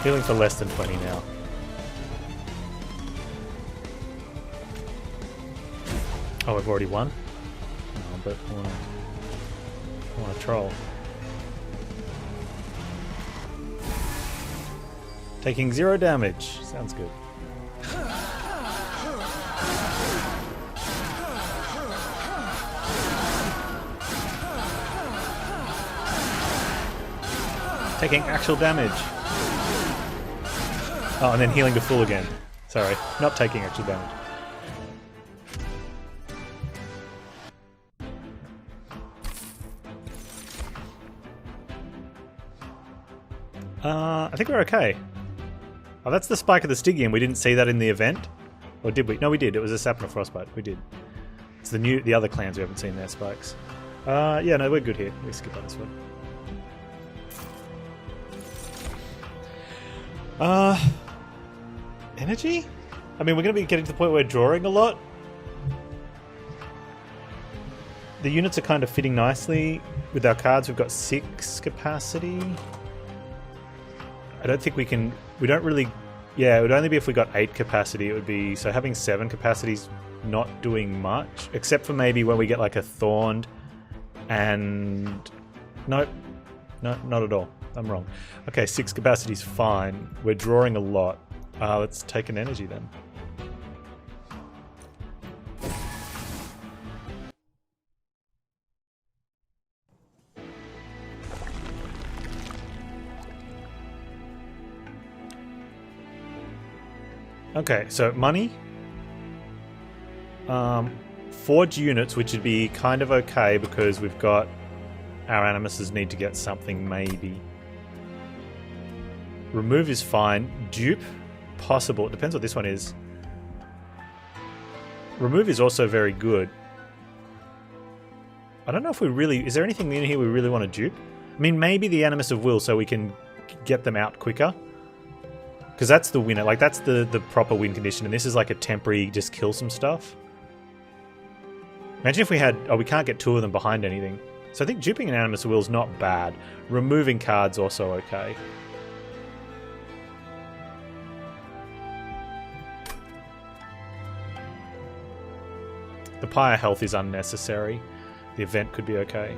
Healing for less than 20 now. Oh, we've already won? Oh, but I want to troll. Taking 0 damage. Sounds good. Taking actual damage. Oh, and then healing to full again. Sorry, not taking actual damage. I think we're okay. Oh, that's the spike of the Stygian. We didn't see that in the event. Or did we? No, we did. It was a Sapna Frostbite. We did. It's the other clans we haven't seen their spikes. Yeah, no, we're good here. We skip on this one. Energy? I mean, we're going to be getting to the point where we're drawing a lot. The units are kind of fitting nicely. With our cards, we've got 6 capacity. I don't think we can... We don't really... Yeah, it would only be if we got 8 capacity. It would be... So having 7 capacity's not doing much. Except for maybe when we get like a Thorned and... Nope. No, not at all. I'm wrong. Okay, 6 capacity's fine. We're drawing a lot. Let's take an energy then. Okay, so money. Forge units, which would be kind of okay because we've got our animuses need to get something maybe. Remove is fine. Dupe, possible. It depends what this one is. Remove is also very good. I don't know if we really... Is there anything in here we really want to dupe? I mean, maybe the Animus of Will so we can get them out quicker. Because that's the winner. Like, that's the proper win condition. And this is like a temporary just kill some stuff. Imagine if we had... Oh, we can't get 2 of them behind anything. So I think duping an Animus of Will is not bad. Removing cards also okay. The Pyre health is unnecessary. The event could be okay.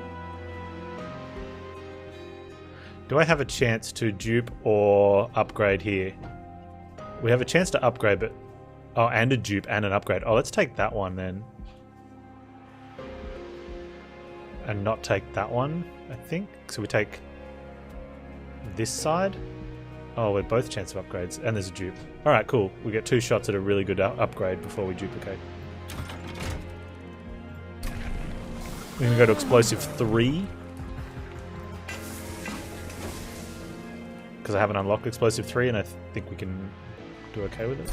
Do I have a chance to dupe or upgrade here? We have a chance to upgrade, but... Oh, and a dupe and an upgrade. Oh, let's take that one then. And not take that one, I think. So we take this side. Oh, we're both chance of upgrades. And there's a dupe. Alright, cool. We get 2 shots at a really good upgrade before we duplicate. We can go to explosive 3. Because I haven't unlocked explosive 3 and I think we can do okay with it.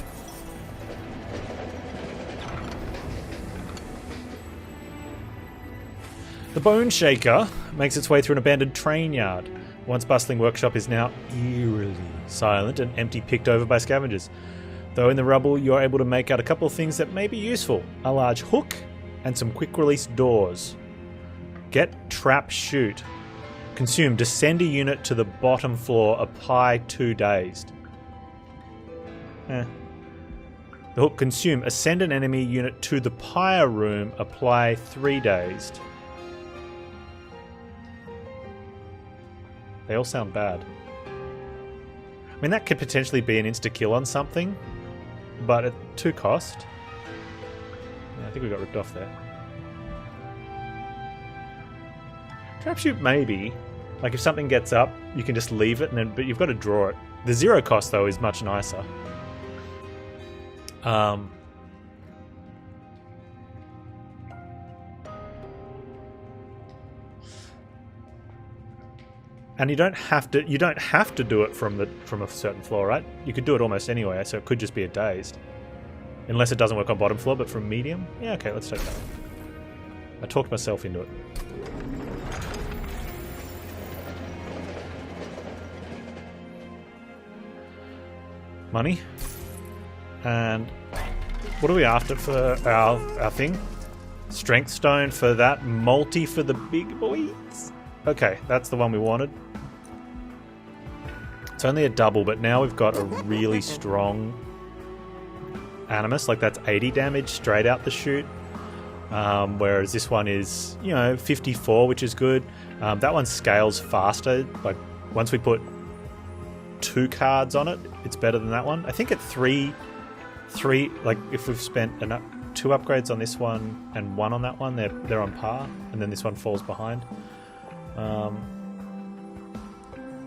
The Bone Shaker makes its way through an abandoned train yard. Once bustling workshop is now eerily silent and empty, picked over by scavengers. Though in the rubble, you're able to make out a couple of things that may be useful. A large hook and some quick-release doors. Get, trap, shoot. Consume. Descend a unit to the bottom floor. Apply 2 dazed. The hook. Consume. Ascend an enemy unit to the pyre room. Apply 3 dazed. They all sound bad. I mean, that could potentially be an insta-kill on something, but at 2 cost. Yeah, I think we got ripped off there. Trap shoot, maybe. Like, if something gets up, you can just leave it, and then, but you've got to draw it. The 0 cost, though, is much nicer. And you don't have to do it from a certain floor, right? You could do it almost anywhere, so it could just be a dazed. Unless it doesn't work on bottom floor, but from medium? Yeah, okay, let's take that. I talked myself into it. Money. And what are we after for our thing? Strength stone for that. Multi for the big boys. Okay, that's the one we wanted. It's only a double, but now we've got a really strong Animus. Like, that's 80 damage straight out the chute. Whereas this one is, 54, which is good. That one scales faster. Like, once we put 2 cards on it, it's better than that one. I think at 3, like, if we've spent 2 upgrades on this one and 1 on that one, they're on par, and then this one falls behind.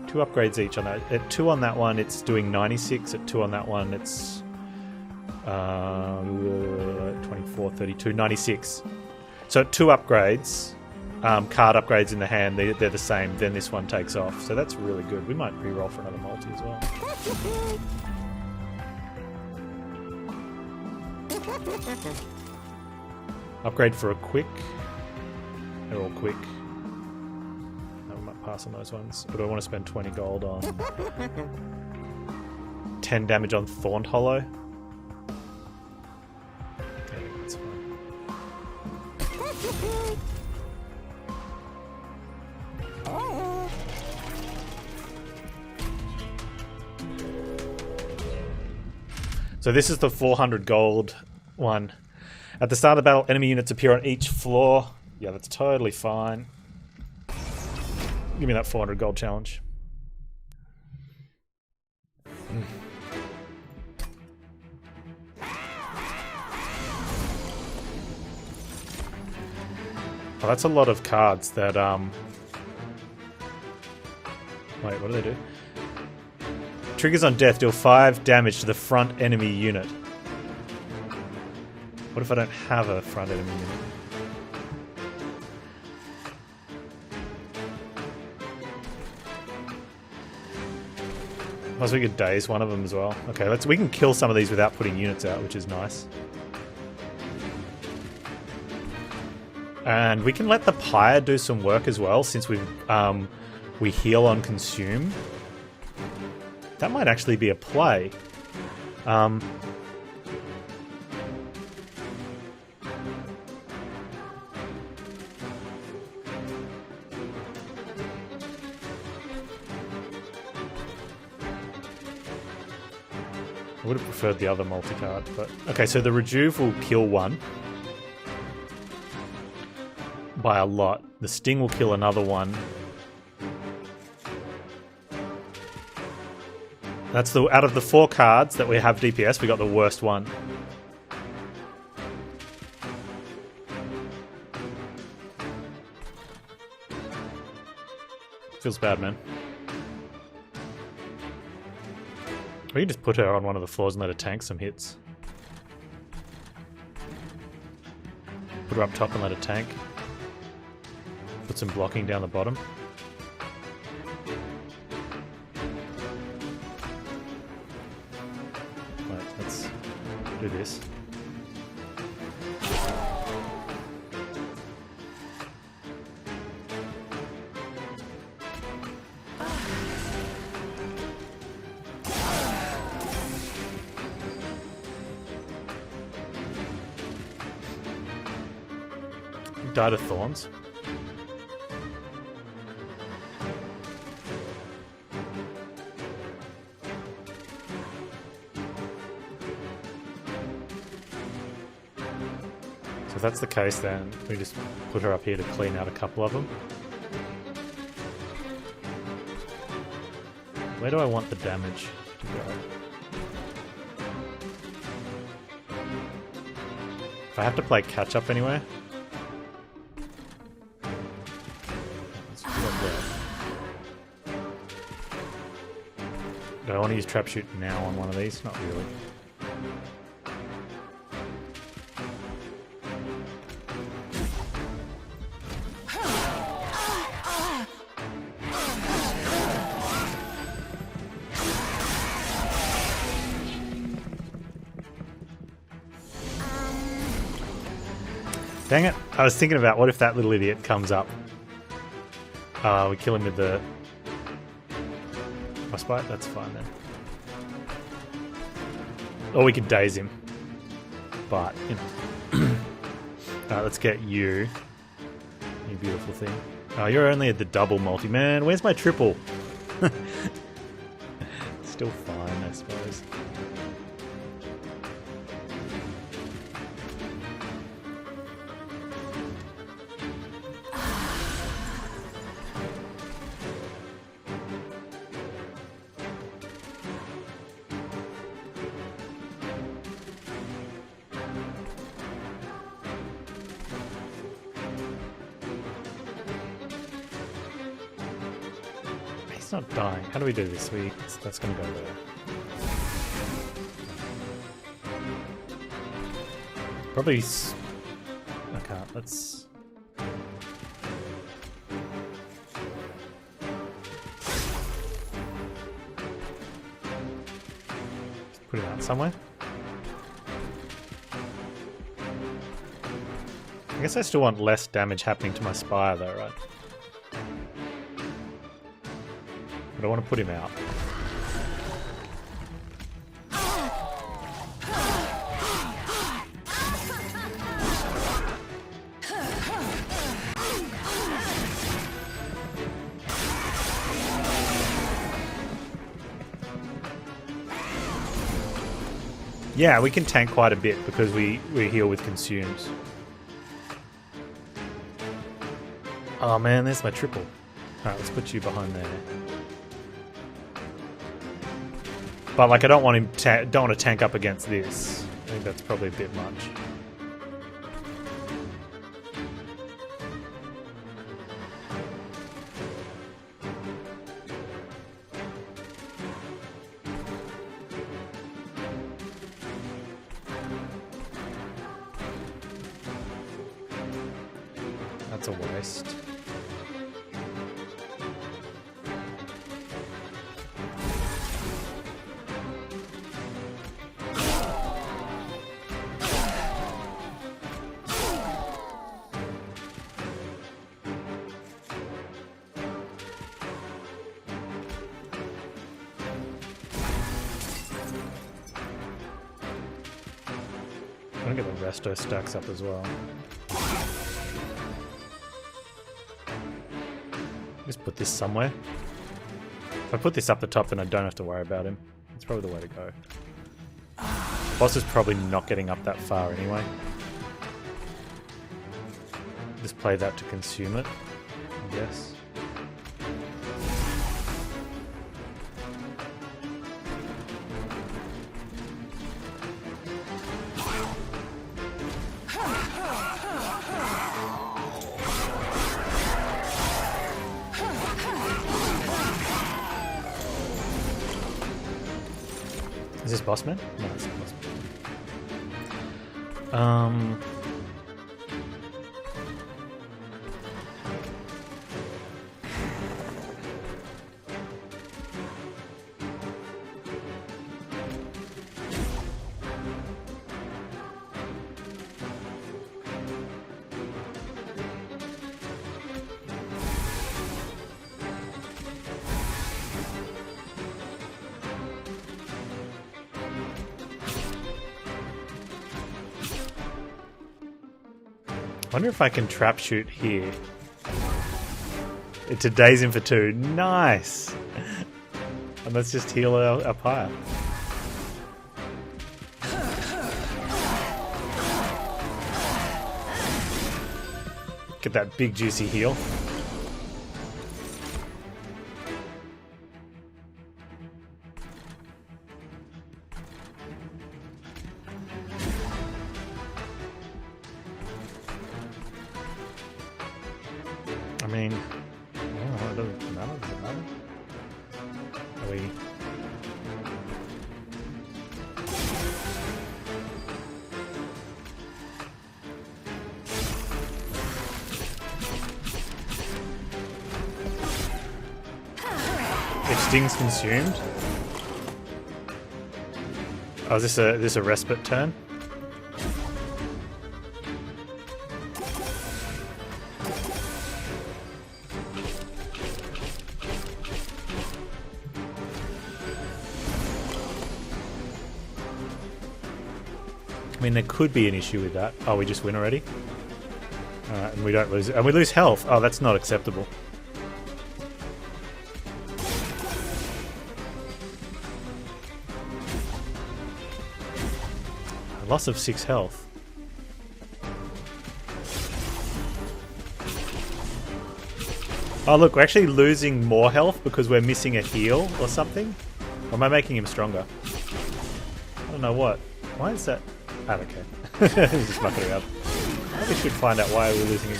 2 upgrades each on that. At 2 on that one, it's doing 96. At 2 on that one, it's 24, 32, 96. So at 2 upgrades, card upgrades in the hand, they're the same. Then this one takes off. So that's really good. We might re-roll for another multi as well. Upgrade for a quick. They're all quick. I might pass on those ones. But I want to spend 20 gold on 10 damage on Thorned Hollow. Yeah, that's fine. So this is the 400 gold one. At the start of the battle, enemy units appear on each floor. Yeah, that's totally fine. Give me that 400 gold challenge. Oh, that's a lot of cards that, Wait, what do they do? Triggers on death, deal 5 damage to the front enemy unit. What if I don't have a front enemy unit? Plus we could daze one of them as well. Okay, we can kill some of these without putting units out, which is nice. And we can let the pyre do some work as well, since we heal on consume. That might actually be a play. I would have preferred the other multi-card, but... Okay, so the Rejuve will kill one. By a lot. The Sting will kill another one. That's the... Out of the 4 cards that we have DPS, we got the worst one. Feels bad, man. We can just put her on one of the floors and let her tank some hits. Put her up top and let her tank. Put some blocking down the bottom. Right, let's do this. died of thorns. So if that's the case, then we just put her up here to clean out a couple of them. Where do I want the damage to go? If I have to play catch up anywhere. Do I want to use trap shoot now on one of these? Not really. Dang it. I was thinking about what if that little idiot comes up. We kill him with the frostbite? That's fine then. Or we could daze him. But, you know. Alright, let's get you. You beautiful thing. Oh, you're only at the double multi. Man, where's my triple? Still fine, I suppose. He's not dying. How do we do this? That's going to go there. Probably... I can't. Let's... Just put it out somewhere. I guess I still want less damage happening to my Spire though, right? But I want to put him out. Yeah, we can tank quite a bit because we heal with consumes. Oh man, there's my triple. Alright, let's put you behind there. But like, I don't want him don't want to tank up against this. I think that's probably a bit much. That's a waste. I'm gonna get the resto stacks up as well. Just put this somewhere. If I put this up the top, then I don't have to worry about him. That's probably the way to go. Boss is probably not getting up that far anyway. Just play that to consume it, I guess. Is this boss man? No, it's not boss man. wonder if I can trap shoot here. It daze him for 2. Nice! And let's just heal our pyre. Get that big juicy heal. I mean, it doesn't matter. Does it matter? Are we... If Sting's consumed... Oh, is this a respite turn? I mean, there could be an issue with that. Oh, we just win already? Alright, and we don't lose... And we lose health! Oh, that's not acceptable. A loss of 6 health. Oh, look, we're actually losing more health because we're missing a heal or something? Or am I making him stronger? I don't know what. Why is that... I don't care. Just mucking around. Maybe we should find out why we're losing him.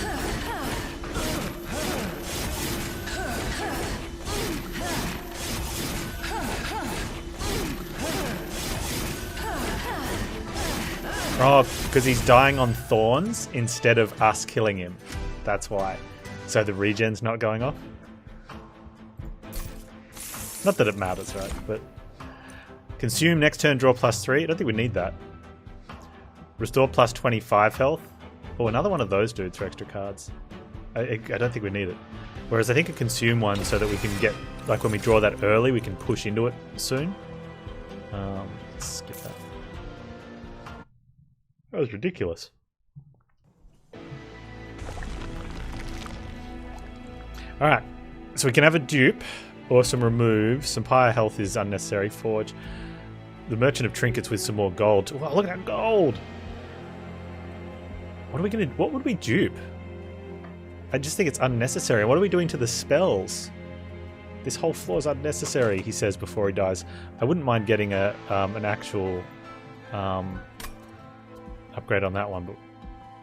Oh, because he's dying on thorns instead of us killing him. That's why. So the regen's not going off? Not that it matters, right? But consume, next turn, draw +3. I don't think we need that. Restore plus 25 health. Oh, another one of those dudes for extra cards. I don't think we need it. Whereas I think a consume one so that we can get, like when we draw that early, we can push into it soon. Let's skip that. That was ridiculous. Alright, so we can have a dupe or some remove. Some pyre health is unnecessary. Forge. The Merchant of Trinkets with some more gold. Wow, look at that gold! What would we dupe? I just think it's unnecessary. What are we doing to the spells? This whole floor is unnecessary, he says before he dies. I wouldn't mind getting an actual upgrade on that one, but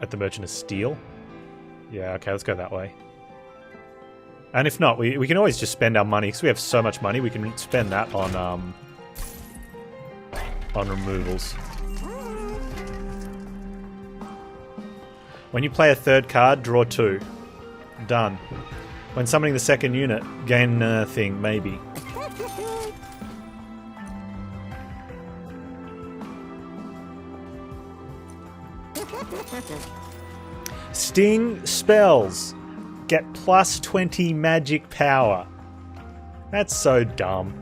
at the Merchant of Steel. Yeah, okay, let's go that way. And if not, we can always just spend our money, because we have so much money, we can spend that on removals. When you play a third card, draw 2. Done. When summoning the second unit, gain a thing, maybe. Sting spells. Get plus 20 magic power. That's so dumb.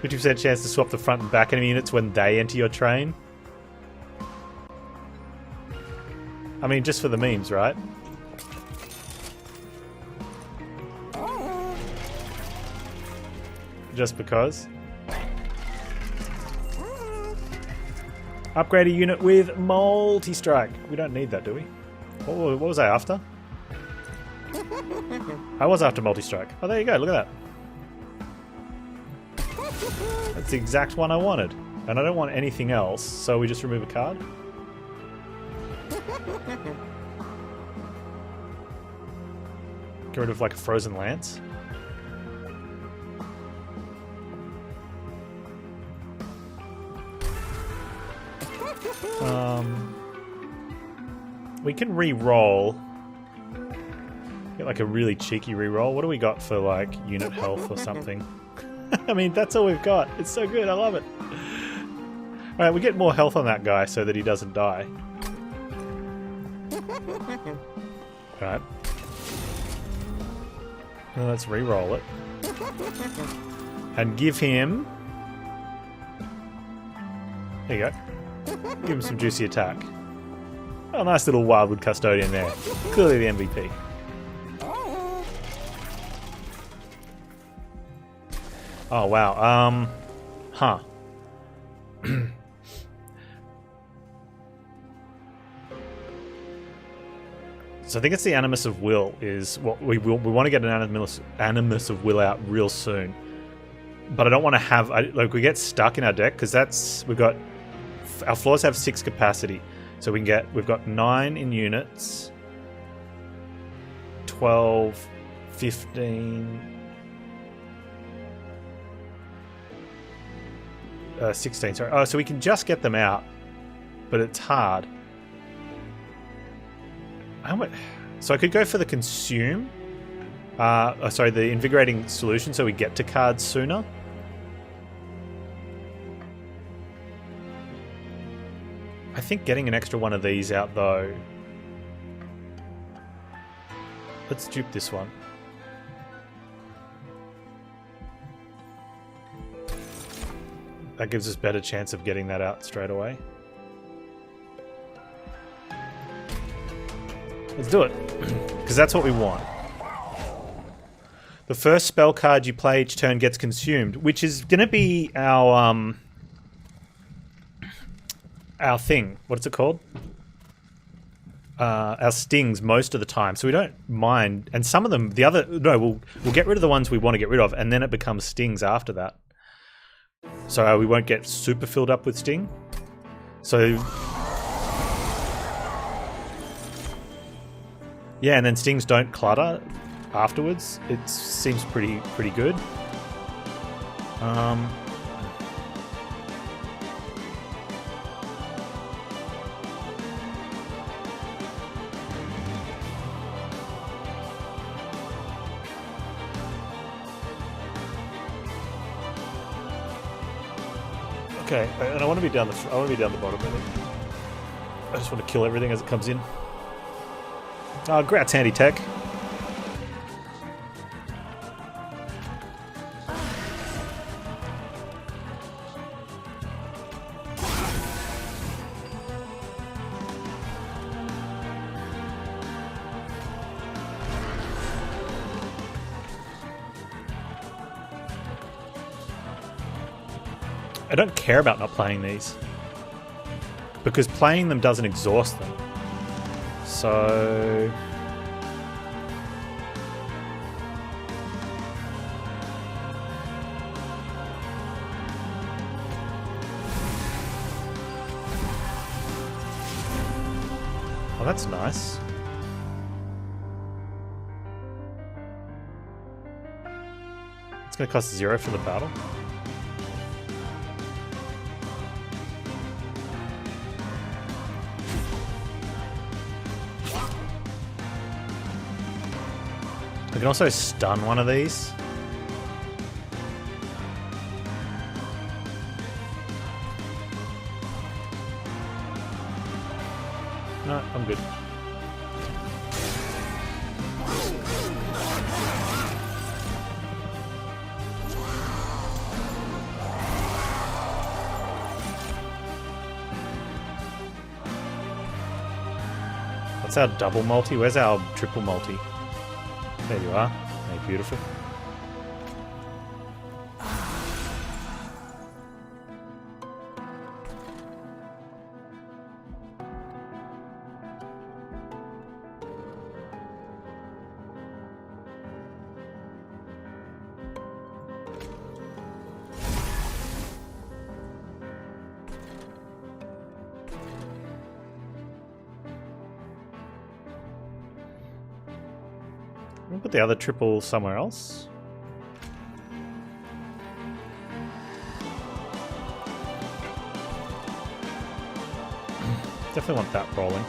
50% chance to swap the front and back enemy units when they enter your train. I mean, just for the memes, right? Just because. Upgrade a unit with multi-strike. We don't need that, do we? What was I after? I was after multi-strike. Oh, there you go. Look at that. That's the exact one I wanted. And I don't want anything else, so we just remove a card. Get rid of like a frozen lance. We can re-roll. Get like a really cheeky re-roll. What do we got for like unit health or something? I mean, that's all we've got. It's so good. I love it. Alright, we get more health on that guy so that he doesn't die. Alright. Well, let's re-roll it. And give him... There you go. Give him some juicy attack. Oh, nice little Wildwood Custodian there. Clearly the MVP. Oh, wow. Huh. So I think it's the Animus of Will is what we want to get an Animus of Will out real soon. But I don't want to have... we get stuck in our deck because we've got... Our floors have 6 capacity. So we've got 9 in units. 12, 15... 16, sorry. Oh, so we can just get them out, but it's hard. So I could go for the consume. The invigorating solution, so we get to cards sooner. I think getting an extra one of these out, though. Let's dupe this one. That gives us better chance of getting that out straight away. Let's do it, because that's what we want. The first spell card you play each turn gets consumed, which is going to be our thing. What's it called? Our stings most of the time, so we don't mind. And some of them, we'll get rid of the ones we want to get rid of, and then it becomes stings after that. So we won't get super filled up with sting. So yeah, and then stings don't clutter afterwards. It seems pretty good. Okay, and I want to be down the bottom. I just want to kill everything as it comes in. Oh, grats, handy tech. I don't care about not playing these, because playing them doesn't exhaust them. So oh, that's nice. It's going to cost 0 for the battle. I can also stun one of these. No, I'm good. That's our double multi. Where's our triple multi? There you are. Hey, beautiful. We'll put the other triple somewhere else. Definitely want that rolling.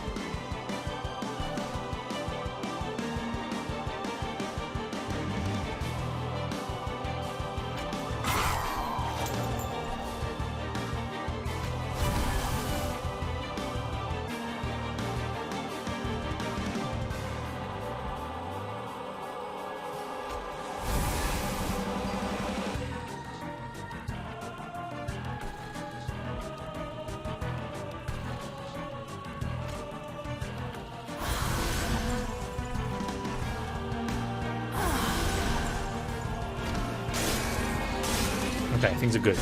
Okay, things are good.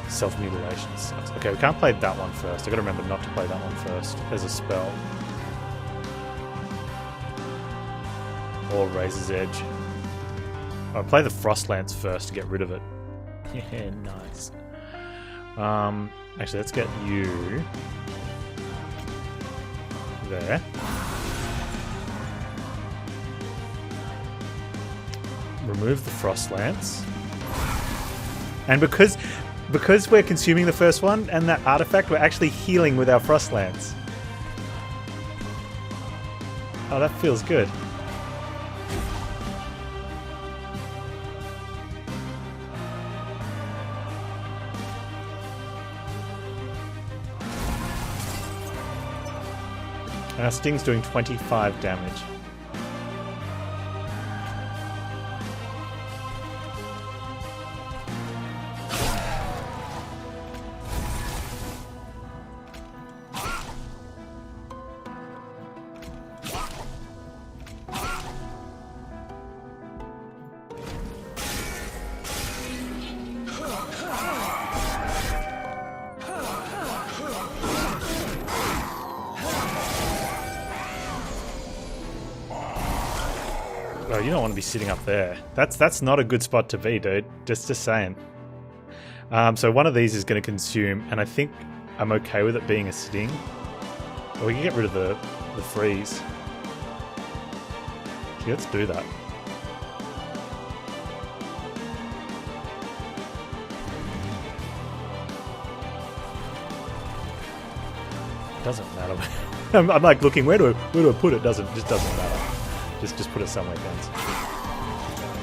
Self-mutilation sucks. Okay, we can't play that one first. I gotta remember not to play that one first. There's a spell. Or Razor's Edge. I'll play the Frost Lance first to get rid of it. Yeah, nice. Actually, let's get you there. Remove the Frost Lance. And because we're consuming the first one and that artifact, we're actually healing with our Frost Lance. Oh, that feels good. And our Sting's doing 25 damage. Oh, you don't want to be sitting up there. That's not a good spot to be, dude. Just saying. So one of these is going to consume, and I think I'm okay with it being a Sting. Or we can get rid of the freeze. Okay, let's do that. Doesn't matter. I'm like looking, where do I put it? Just doesn't matter. Just put it somewhere, Panz.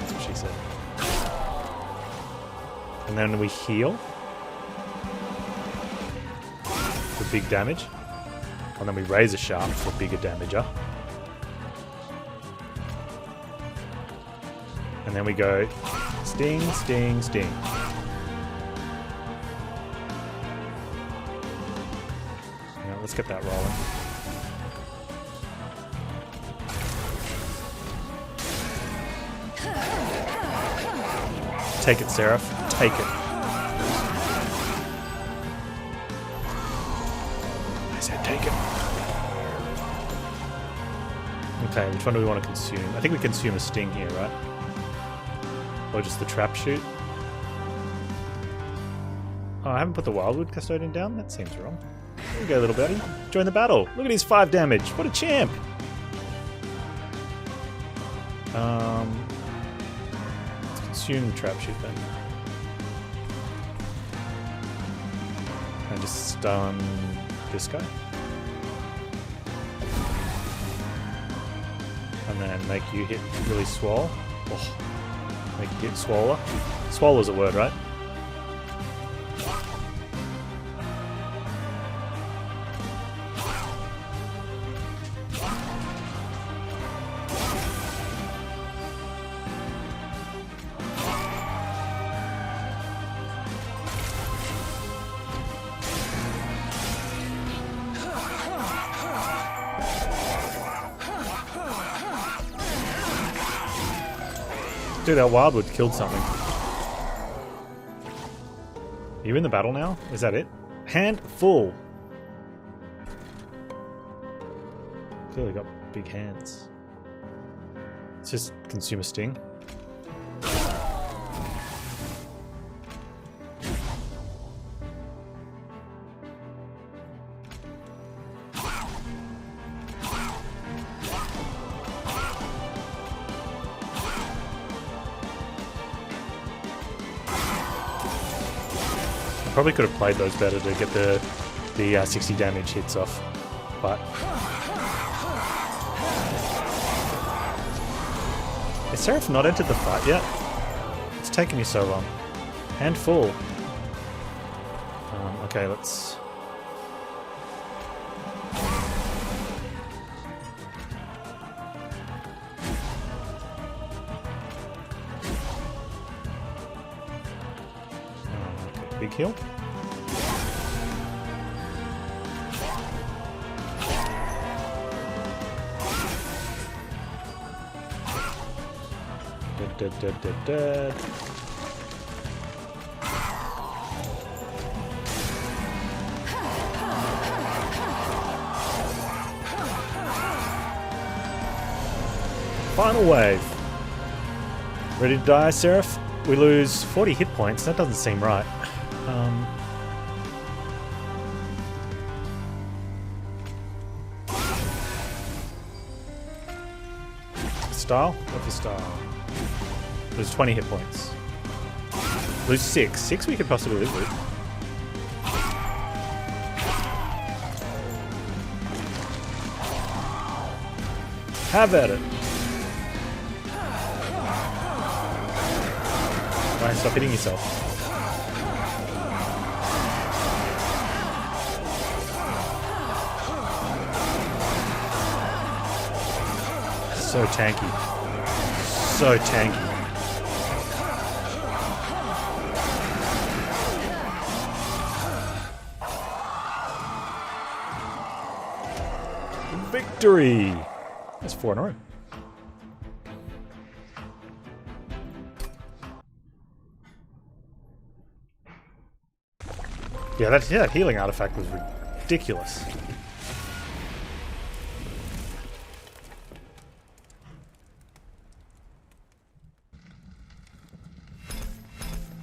That's what she said. And then we heal for big damage. And then we raise a shaft for bigger damager. And then we go Sting, Sting, Sting. Now let's get that rolling. Take it, Seraph. Take it. I said take it. Okay, which one do we want to consume? I think we consume a Sting here, right? Or just the trap shoot? Oh, I haven't put the Wildwood Custodian down? That seems wrong. There you go, little buddy. Join the battle. Look at his 5 damage. What a champ. Consume the trap shoot then. And just stun this guy. And then make you hit really swole. Oh, make you hit swoller. Swoller's a word, right? Dude, that Wildwood killed something. Are you in the battle now? Is that it? Hand full. Clearly got big hands. Let's just consume a Sting. Probably could have played those better to get the 60 damage hits off, but is Seraph not entered the fight yet? It's taken me so long. Hand full. Okay, let's. Big heal. Dead. Final wave. Ready to die, Seraph? We lose 40 hit points. That doesn't seem right. Style? What's the style? Lose 20 hit points. Lose 6. 6 we could possibly live with. Have at it. Alright, stop hitting yourself. So tanky. So tanky. Victory! That's 4 in a row. Yeah, that healing artifact was ridiculous.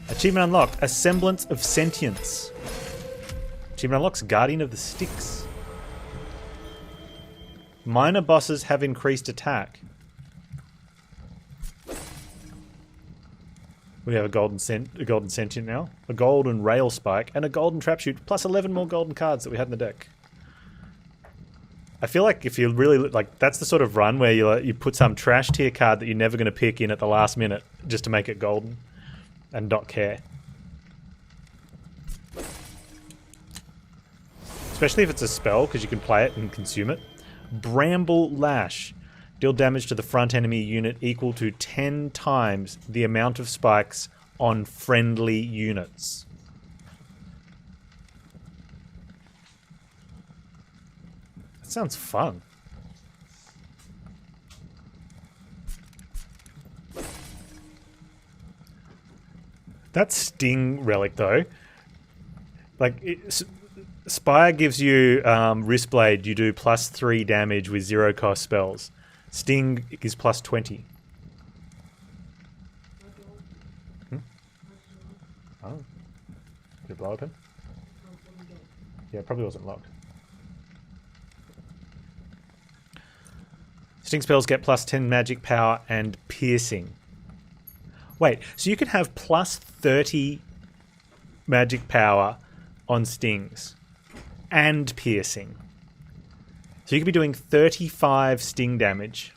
Achievement unlocked. A semblance of sentience. Achievement unlocks Guardian of the Sticks. Minor bosses have increased attack. We have a golden sentient now, a golden rail spike, and a golden trap chute, plus 11 more golden cards that we had in the deck. I feel like if you really like, that's the sort of run where you put some trash tier card that you're never going to pick in at the last minute just to make it golden, and not care. Especially if it's a spell, because you can play it and consume it. Bramble Lash. Deal damage to the front enemy unit equal to 10 times the amount of spikes on friendly units. That sounds fun. That Sting relic, though, like, Spire gives you Wristblade, you do plus 3 damage with 0 cost spells. Sting is plus 20. Oh. Did it blow open? Yeah, it probably wasn't locked. Sting spells get plus 10 magic power and piercing. Wait, so you could have plus 30 magic power on stings and piercing. So you could be doing 35 sting damage.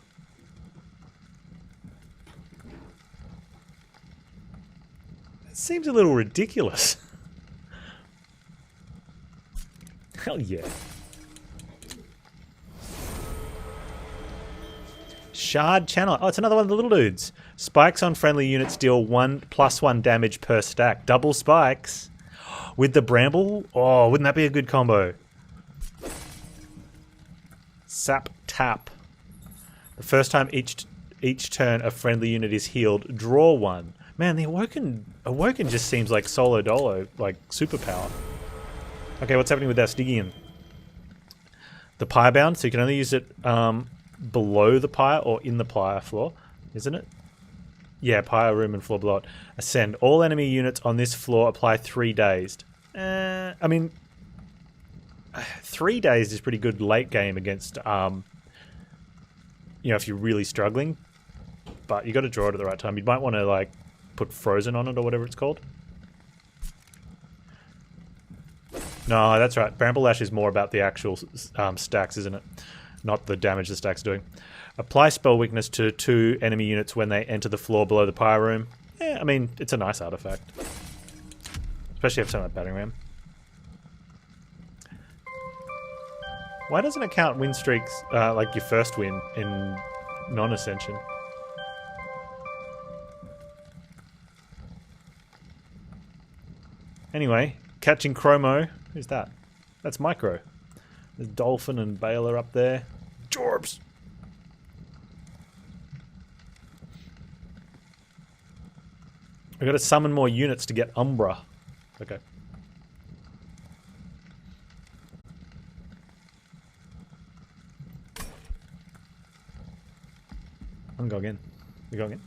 That seems a little ridiculous. Hell yeah. Shard Channel. Oh, it's another one of the little dudes. Spikes on friendly units deal +1 damage per stack. Double spikes. With the Bramble? Oh, wouldn't that be a good combo? Sap Tap. The first time each turn a friendly unit is healed, draw 1. Man, the Awoken just seems like solo dolo, like superpower. Okay, what's happening with that Stygian? The pyre bound, so you can only use it below the pyre or in the pyre floor, isn't it? Yeah, pyre room and floor below it. Ascend. All enemy units on this floor apply 3 dazed. I mean, 3 days is pretty good late game against, you know, if you're really struggling. But you got to draw it at the right time. You might want to like put frozen on it or whatever it's called. No, that's right. Bramble Lash is more about the actual stacks, isn't it? Not the damage the stack's doing. Apply spell weakness to 2 enemy units when they enter the floor below the pyre room. Yeah, I mean, it's a nice artifact. Especially if it's something like Battering Ram. Why doesn't it count win streaks like your first win in non-ascension? Anyway, catching Chromo. Who's that? That's Micro. There's Dolphin and Baylor up there. Jorbs! I've got to summon more units to get Umbra. Okay. I'm going in. We going in?